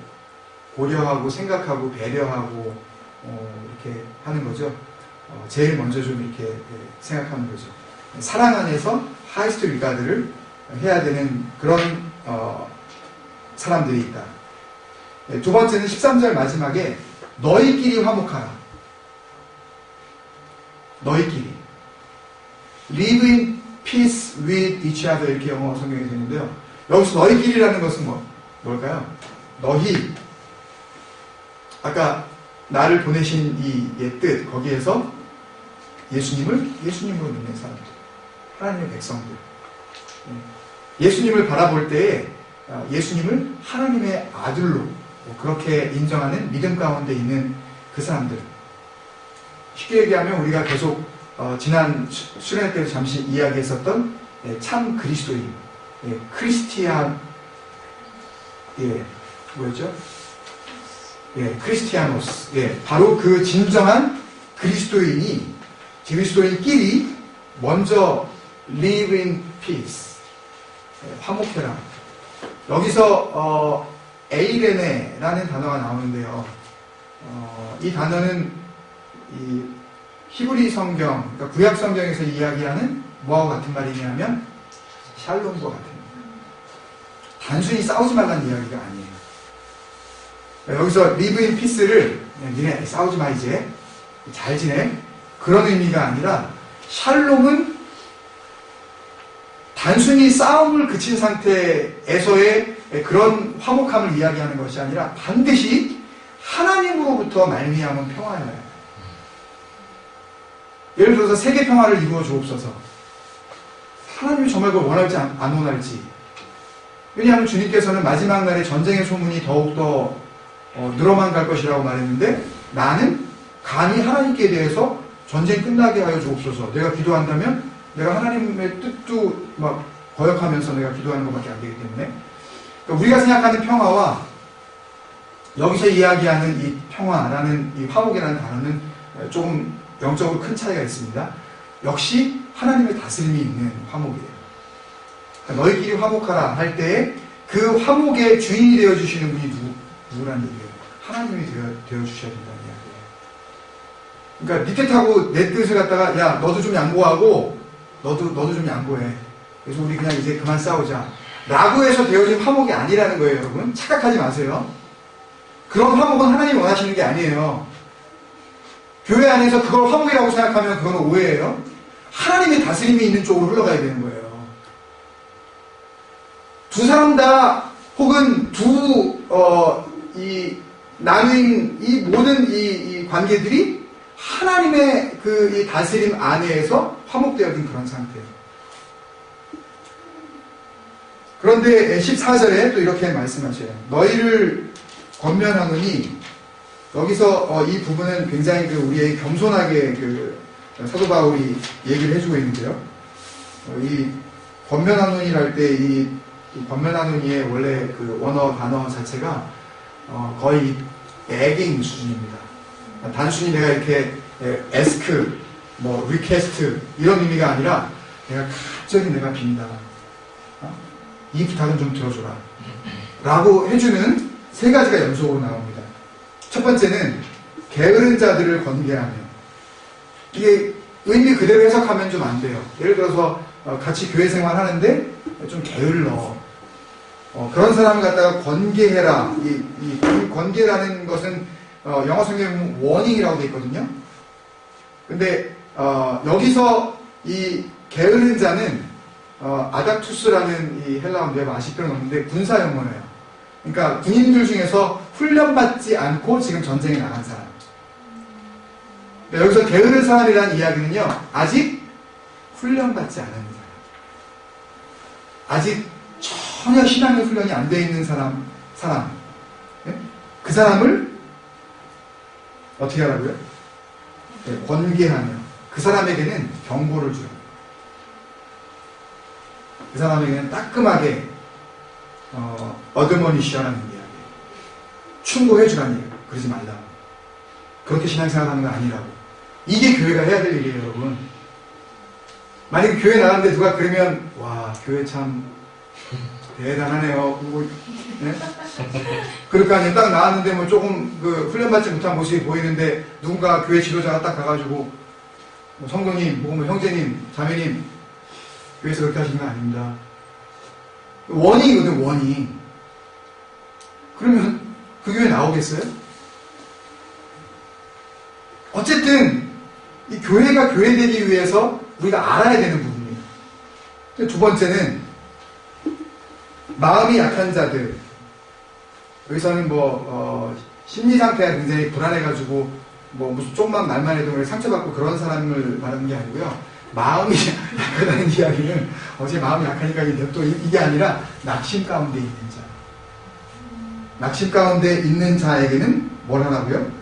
고려하고 생각하고 배려하고 이렇게 하는 거죠. 제일 먼저 좀 이렇게 생각하는 거죠. 사랑 안에서 하이스트 리가드를 해야 되는 그런 사람들이 있다. 두 번째는 13절 마지막에 너희끼리 화목하라. 너희끼리. Live in peace with each other 이렇게 영어 성경에 되는데요. 여기서 너희끼리라는 것은 뭘까요? 너희. 아까 나를 보내신 이의 뜻 거기에서 예수님으로 믿는 사람들, 하나님의 백성들. 예수님을 바라볼 때에 예수님을 하나님의 아들로 그렇게 인정하는 믿음 가운데 있는 그 사람들. 쉽게 얘기하면 우리가 계속 지난 수련회 때도 잠시 이야기했었던 참 그리스도인, 크리스티안, 뭐였죠? 크리스티아노스. 바로 그 진정한 그리스도인끼리 먼저 live in peace. 화목해라. 여기서 에이레네라는 단어가 나오는데요. 이 단어는 이 히브리 성경, 그러니까 구약 성경에서 이야기하는 뭐하고 같은 말이냐면 샬롬과 같은 말. 단순히 싸우지 말라는 이야기가 아니에요. 여기서 live in peace를 니네 싸우지 마 이제 잘 지내 그런 의미가 아니라 샬롬은 단순히 싸움을 그친 상태에서의 그런 화목함을 이야기하는 것이 아니라 반드시 하나님으로부터 말미암은 평화예요. 예를 들어서 세계 평화를 이루어 주옵소서. 하나님이 정말 그걸 원할지 안 원할지. 왜냐하면 주님께서는 마지막 날에 전쟁의 소문이 더욱더 늘어만 갈 것이라고 말했는데 나는 감히 하나님께 대해서 전쟁 끝나게 하여 주옵소서. 내가 기도한다면 내가 하나님의 뜻도 막 거역하면서 내가 기도하는 것밖에 안 되기 때문에 그러니까 우리가 생각하는 평화와 여기서 이야기하는 이 평화라는 이 화목이라는 단어는 조금 영적으로 큰 차이가 있습니다. 역시 하나님의 다스림이 있는 화목이에요. 그러니까 너희끼리 화목하라 할 때에 그 화목의 주인이 되어주시는 분이 누구라는 얘기예요? 하나님이 되어주셔야 된다는 이야기예요. 그러니까 밑에 타고 내 뜻을 갖다가 야 너도 좀 양보하고 너도 좀 양보해. 그래서 우리 그냥 이제 그만 싸우자. 라고 해서 되어진 화목이 아니라는 거예요, 여러분. 착각하지 마세요. 그런 화목은 하나님이 원하시는 게 아니에요. 교회 안에서 그걸 화목이라고 생각하면 그건 오해예요. 하나님의 다스림이 있는 쪽으로 흘러가야 되는 거예요. 두 사람 다 혹은 나뉜 이 모든 이 관계들이 하나님의 그 이 다스림 안에서 화목되어진 그런 상태예요. 그런데 14절에 또 이렇게 말씀하셔요. 너희를 권면하노니 여기서 이 부분은 굉장히 우리에게 겸손하게 사도 바울이 얘기를 해주고 있는데요. 이 권면하노니랄 때 이 권면하노니의 원래 그 원어 단어 자체가 거의 begging 수준입니다. 단순히 내가 이렇게 ask, request 이런 의미가 아니라 내가 갑자기 내가 빈다. 이 부탁은 좀 들어줘라. 라고 해주는 세 가지가 연속으로 나옵니다. 첫 번째는 게으른 자들을 권계하며 이게 의미 그대로 해석하면 좀 안 돼요. 예를 들어서 같이 교회 생활 하는데 좀 게을러. 그런 사람을 갖다가 권계해라. 이 권계라는 것은 영어 성경에 보면 워닝이라고 되어 있거든요. 근데 여기서 이 게으른 자는 아닥투스라는 이 헬라어 내가 맛이 필요는 없는데 군사 용어예요. 그러니까 군인들 중에서 훈련받지 않고 지금 전쟁에 나간 사람. 여기서 게으른 사람이라는 이야기는요, 아직 훈련받지 않은 사람. 아직 전혀 신앙의 훈련이 안 돼 있는 사람. 네? 그 사람을 어떻게 하라고요? 네, 권계하며 그 사람에게는 경고를 주라. 그 사람에게는 따끔하게 어드머니시라는 이야기, 충고해주라는 얘기. 그러지 말라고. 그렇게 신앙생활하는 건 아니라고. 이게 교회가 해야 될 일이에요, 여러분. 만약에 교회 나가는데 누가 그러면 와, 교회 참 대단하네요. 그리고, 네? 그러니까 이제 딱 나왔는데 뭐 조금 그 훈련받지 못한 모습이 보이는데 누군가 교회 지도자가 딱 가가지고 뭐 성도님, 뭐 형제님, 자매님 교회에서 그렇게 하시는 거 아닙니다. 원인이거든, 원인. 그러면 그 교회 나오겠어요? 어쨌든 이 교회가 교회되기 위해서 우리가 알아야 되는 부분이에요. 두 번째는 마음이 약한 자들. 여기서는 심리 상태가 굉장히 불안해가지고 무슨 조금만 말만 해도 상처받고 그런 사람을 말하는 게 아니고요. 마음이 약하다는 이야기는 어제 마음이 약하니까 또 이게 아니라 낙심 가운데 있는 자. 낙심 가운데 있는 자에게는 뭘 하라고요?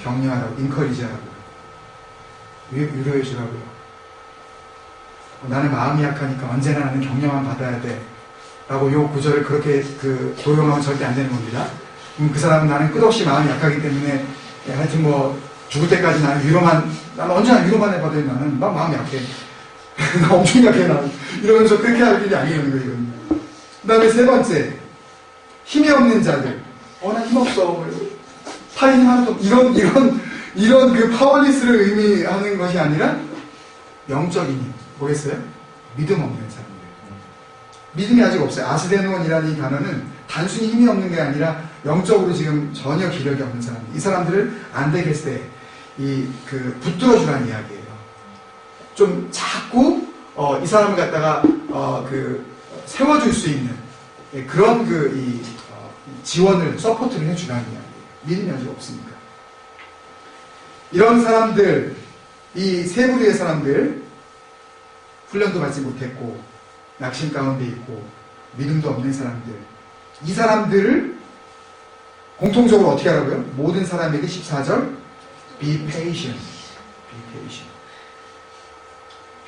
격려하라고, 인커리지하라고요. 위로해 주라고요. 나는 마음이 약하니까 언제나 나는 격려만 받아야 돼. 라고 요 구절을 그렇게 도용하면 절대 안 되는 겁니다. 그 사람은 나는 끝없이 마음이 약하기 때문에 하여튼 죽을 때까지 나는 언제나 위로만 해봐도 나는 막 마음이 약해. 나 엄청 약해, 나는. 이러면서 그렇게 할 일이 아니라는 거예요, 이건. 그 다음에 세 번째, 힘이 없는 자들. 나 힘없어. 팔 힘 하나도 이런 그 파워리스를 의미하는 것이 아니라 영적인 힘. 뭐겠어요? 믿음 없는 사람들. 믿음이 아직 없어요. 아스데논이라는 이 단어는 단순히 힘이 없는 게 아니라 영적으로 지금 전혀 기력이 없는 사람들. 이 사람들을 안 되겠을 때 붙들어주라는 이야기예요. 좀 자꾸 이 사람을 갖다가 세워줄 수 있는 그런 지원을 서포트를 해주라는 이야기예요. 믿음이 아직 없으니까. 이런 사람들, 이 세 부류의 사람들, 훈련도 받지 못했고 낙심 가운데 있고 믿음도 없는 사람들, 이 사람들을 공통적으로 어떻게 하라고요? 모든 사람에게 14절 Be patient. Be patient.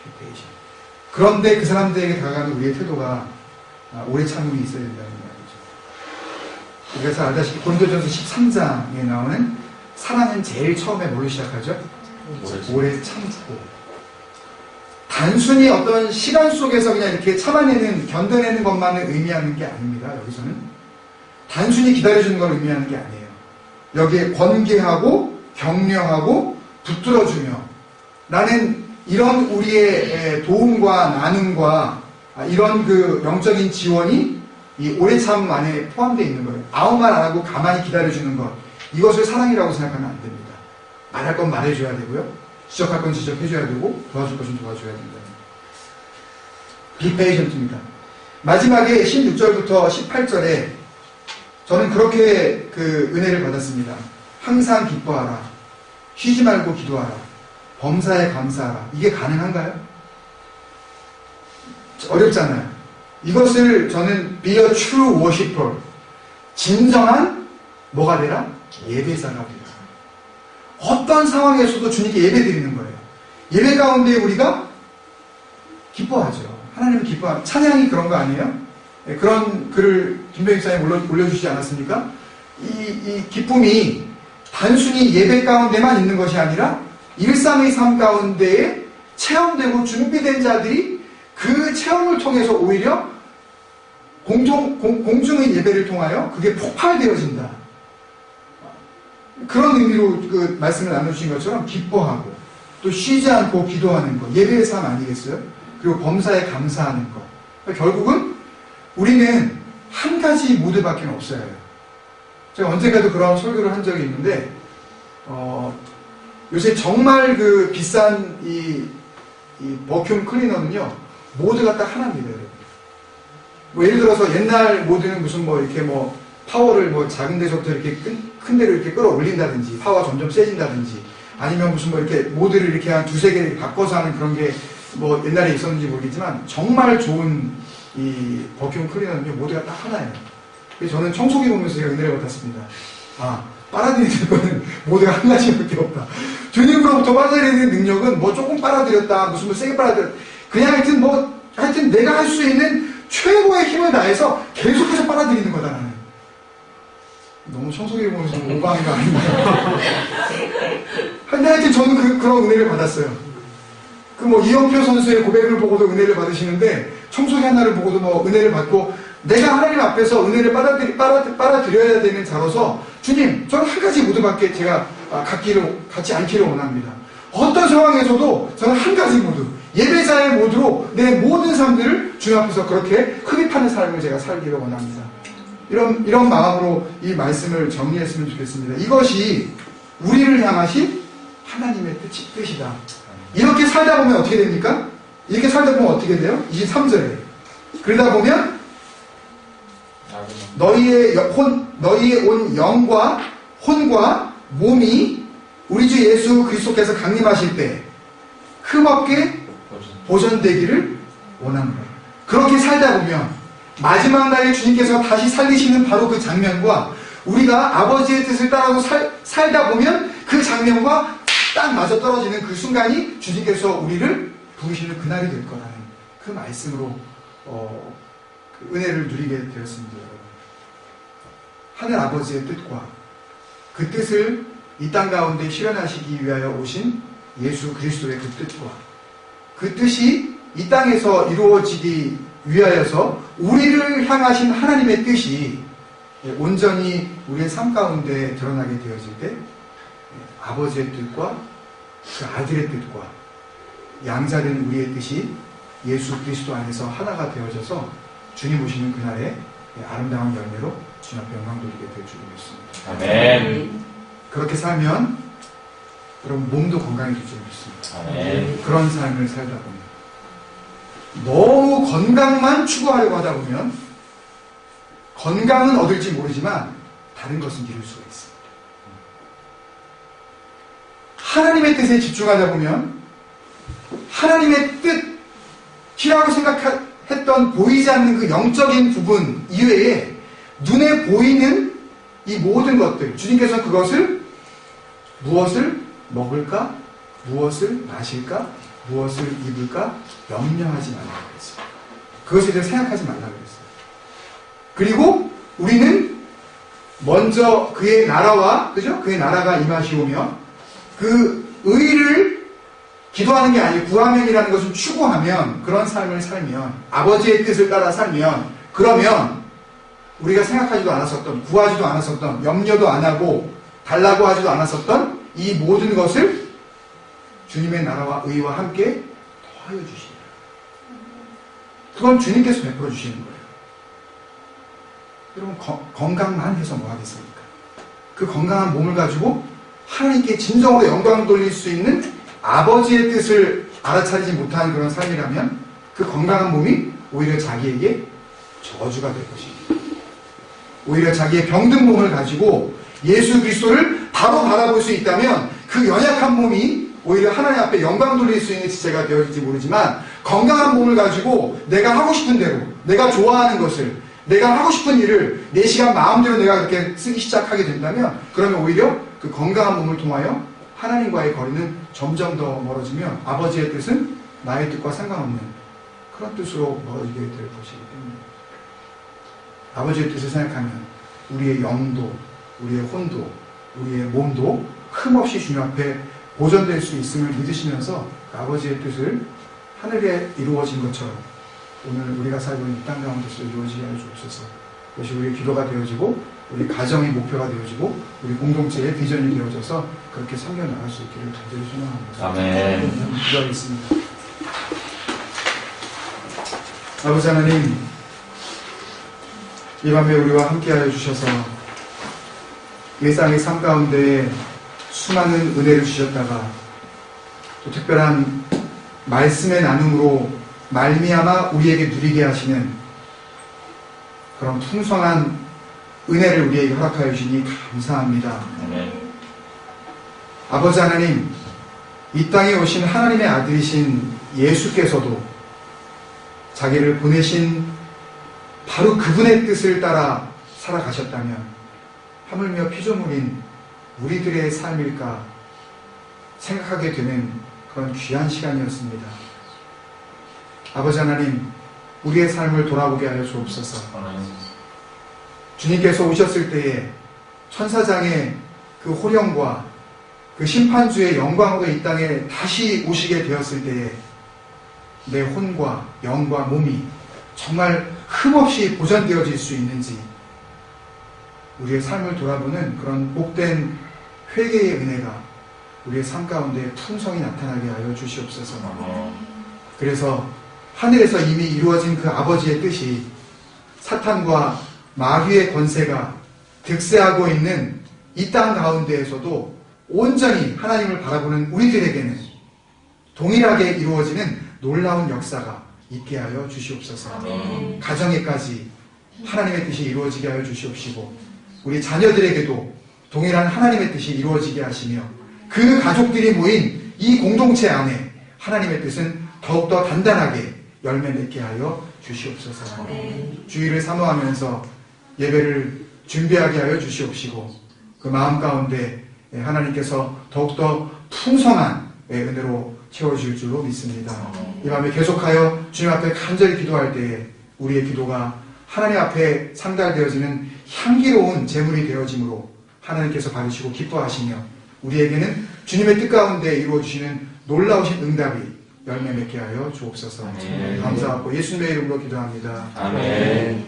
Be patient. 그런데 그 사람들에게 다가가는 우리의 태도가 오래 참음이 있어야 된다는 이야기죠. 우리가 잘 알다시피 고린도전서 13장에 나오는 사랑은 제일 처음에 뭘로 시작하죠? 오래 참고. 단순히 어떤 시간 속에서 그냥 이렇게 참아내는, 견뎌내는 것만을 의미하는 게 아닙니다. 여기서는 단순히 기다려주는 걸 의미하는 게 아니에요. 여기에 권계하고 격려하고 붙들어주며, 나는 이런 우리의 도움과 나눔과 이런 영적인 지원이 이 오래 참 안에 포함되어 있는 거예요. 아무 말 안 하고 가만히 기다려주는 것, 이것을 사랑이라고 생각하면 안 됩니다. 말할 건 말해줘야 되고요, 지적할 건 지적해줘야 되고, 도와줄 것은 도와줘야 된다. Be patient입니다. 마지막에 16절부터 18절에 저는 그렇게 은혜를 받았습니다. 항상 기뻐하라. 쉬지 말고 기도하라. 범사에 감사하라. 이게 가능한가요? 어렵잖아요. 이것을 저는 be a true worshiper. 진정한 뭐가 되라? 예배자가 되라. 어떤 상황에서도 주님께 예배 드리는 거예요. 예배 가운데 우리가 기뻐하죠. 하나님을 기뻐하죠. 찬양이 그런 거 아니에요? 그런 글을 김병익 사님 올려주시지 않았습니까? 이 기쁨이 단순히 예배 가운데만 있는 것이 아니라 일상의 삶 가운데에 체험되고 준비된 자들이 그 체험을 통해서 오히려 공중의 예배를 통하여 그게 폭발되어진다. 그런 의미로 말씀을 나눠주신 것처럼 기뻐하고 또 쉬지 않고 기도하는 것, 예배의 삶 아니겠어요? 그리고 범사에 감사하는 것. 그러니까 결국은 우리는 한 가지 모드밖에 없어야 해요. 제가 언젠가도 그런 설교를 한 적이 있는데 요새 정말 비싼 이 버큐um 클리너는요, 모드가 딱 하나입니다. 예를 들어서 옛날 모드는 무슨 이렇게 파워를 작은 데서부터 이렇게 큰 데로 이렇게 끌어올린다든지, 파워가 점점 세진다든지, 아니면 무슨 이렇게 모드를 이렇게 한 두세 개 바꿔서 하는 그런 게 옛날에 있었는지 모르겠지만, 정말 좋은 이 버큐um 클리너는요, 모드가 딱 하나예요. 그래서 저는 청소기 보면서 제가 은혜를 받았습니다. 빨아들이는 거는 모드가 한 가지밖에 없다. 주님으로부터 빨아들이는 능력은 조금 빨아들였다, 무슨 세게 빨아들였다, 그냥 하여튼 내가 할 수 있는 최고의 힘을 다해서 계속해서 빨아들이는 거다, 나는. 너무 청소기를 보면서 오버하는 거 아닌가. 근데 하여튼 저는 그런 은혜를 받았어요. 이영표 선수의 고백을 보고도 은혜를 받으시는데, 청소기 하나를 보고도 은혜를 받고, 내가 하나님 앞에서 은혜를 빨아들여야 되는 자로서 주님, 저는 한 가지 모두밖에 제가 갖지 않기를 원합니다. 어떤 상황에서도 저는 한 가지 모두, 예배자의 모두로 내 모든 삶들을 주님 앞에서 그렇게 흡입하는 삶을 제가 살기를 원합니다. 이런 마음으로 이 말씀을 정리했으면 좋겠습니다. 이것이 우리를 향하신 하나님의 뜻이다. 이렇게 살다 보면 어떻게 됩니까? 이렇게 살다 보면 어떻게 돼요? 23절에 그러다 보면 너희의 온 영과 혼과 몸이 우리 주 예수 그리스도께서 강림하실 때 흠없게 보존되기를 원합니다. 그렇게 살다 보면 마지막 날에 주님께서 다시 살리시는 바로 그 장면과 우리가 아버지의 뜻을 따라서 살다 보면 그 장면과 딱 맞아떨어지는 그 순간이 주님께서 우리를 부르시는 그날이 될 거라는 그 말씀으로 그 은혜를 누리게 되었습니다. 여러분. 하늘 아버지의 뜻과 그 뜻을 이 땅 가운데 실현하시기 위하여 오신 예수 그리스도의 그 뜻과 그 뜻이 이 땅에서 이루어지기 위하여서 우리를 향하신 하나님의 뜻이 온전히 우리의 삶 가운데 드러나게 되어질 때 아버지의 뜻과 그 아들의 뜻과 양자된 우리의 뜻이 예수 그리스도 안에서 하나가 되어져서 주님 오시는 그날에 아름다운 열매로 주님 앞에 영광 돌리게 될 줄 믿습니다. 아멘. 그렇게 살면 여러분 몸도 건강해질 줄 믿습니다. 아멘. 그런 삶을 살다 보면 너무 건강만 추구하려고 하다 보면 건강은 얻을지 모르지만 다른 것은 이룰 수가 있습니다. 하나님의 뜻에 집중하다 보면 하나님의 뜻이라고 생각했던 보이지 않는 그 영적인 부분 이외에 눈에 보이는 이 모든 것들, 주님께서 그것을 무엇을 먹을까, 무엇을 마실까, 무엇을 입을까 염려하지 말라고 그랬어요. 그것에 대해 생각하지 말라고 그랬어요. 그리고 우리는 먼저 그의 나라와, 그죠? 그의 나라가 임하시오며 그 의를 기도하는 게 아니고 구하면이라는 것을 추구하면, 그런 삶을 살면, 아버지의 뜻을 따라 살면, 그러면 우리가 생각하지도 않았었던, 구하지도 않았었던, 염려도 안 하고 달라고 하지도 않았었던 이 모든 것을 주님의 나라와 의와 함께 더하여 주시리라. 그건 주님께서 베풀어 주시는 거예요. 여러분 건강만 해서 뭐 하겠습니까? 그 건강한 몸을 가지고 하나님께 진정으로 영광을 돌릴 수 있는 아버지의 뜻을 알아차리지 못하는 그런 삶이라면 그 건강한 몸이 오히려 자기에게 저주가 될 것입니다. 오히려 자기의 병든 몸을 가지고 예수 그리스도를 바로 바라볼 수 있다면 그 연약한 몸이 오히려 하나님 앞에 영광 돌릴 수 있는 지체가 되어질지 모르지만 건강한 몸을 가지고 내가 하고 싶은 대로, 내가 좋아하는 것을, 내가 하고 싶은 일을 내 시간 마음대로 내가 그렇게 쓰기 시작하게 된다면 그러면 오히려 그 건강한 몸을 통하여 하나님과의 거리는 점점 더 멀어지며 아버지의 뜻은 나의 뜻과 상관없는 그런 뜻으로 멀어지게 될 것이기 때문에 아버지의 뜻을 생각하면 우리의 영도, 우리의 혼도, 우리의 몸도 흠없이 주님 앞에 보존될 수 있음을 믿으시면서 그 아버지의 뜻을 하늘에 이루어진 것처럼 오늘 우리가 살고 있는 이 땅 가운데서 이루어지게 하여 주옵소서. 그것이 우리의 기도가 되어지고 우리 가정의 목표가 되어지고 우리 공동체의 비전이 되어져서 그렇게 섬겨나갈 수 있기를 간절히 소망합니다. 아멘. 기도하겠습니다. 아버지 하나님, 이 밤에 우리와 함께하여 주셔서 일상의 삶 가운데 수많은 은혜를 주셨다가 또 특별한 말씀의 나눔으로 말미암아 우리에게 누리게 하시는 그런 풍성한 은혜를 우리에게 허락하여 주시니 감사합니다. 아멘. 아버지 하나님, 이 땅에 오신 하나님의 아들이신 예수께서도 자기를 보내신 바로 그분의 뜻을 따라 살아가셨다면 하물며 피조물인 우리들의 삶일까 생각하게 되는 그런 귀한 시간이었습니다. 아버지 하나님, 우리의 삶을 돌아보게 하여 주옵소서. 주님께서 오셨을 때에 천사장의 그 호령과 그 심판주의 영광으로 이 땅에 다시 오시게 되었을 때에 내 혼과 영과 몸이 정말 흠없이 보전되어질 수 있는지 우리의 삶을 돌아보는 그런 복된 회개의 은혜가 우리의 삶 가운데 풍성히 나타나게 하여 주시옵소서. 그래서 하늘에서 이미 이루어진 그 아버지의 뜻이 사탄과 마귀의 권세가 득세하고 있는 이 땅 가운데에서도 온전히 하나님을 바라보는 우리들에게는 동일하게 이루어지는 놀라운 역사가 있게 하여 주시옵소서. 가정에까지 하나님의 뜻이 이루어지게 하여 주시옵시고 우리 자녀들에게도 동일한 하나님의 뜻이 이루어지게 하시며 그 가족들이 모인 이 공동체 안에 하나님의 뜻은 더욱더 단단하게 열매 맺게 하여 주시옵소서. 주의를 사모하면서 예배를 준비하게 하여 주시옵시고 그 마음 가운데 하나님께서 더욱더 풍성한 은혜로 채워줄 줄로 믿습니다. 이 밤에 계속하여 주님 앞에 간절히 기도할 때에 우리의 기도가 하나님 앞에 상달되어지는 향기로운 제물이 되어짐으로 하나님께서 받으시고 기뻐하시며 우리에게는 주님의 뜻 가운데 이루어주시는 놀라우신 응답이 열매 맺게 하여 주옵소서. 감사하고 예수님의 이름으로 기도합니다. 아멘.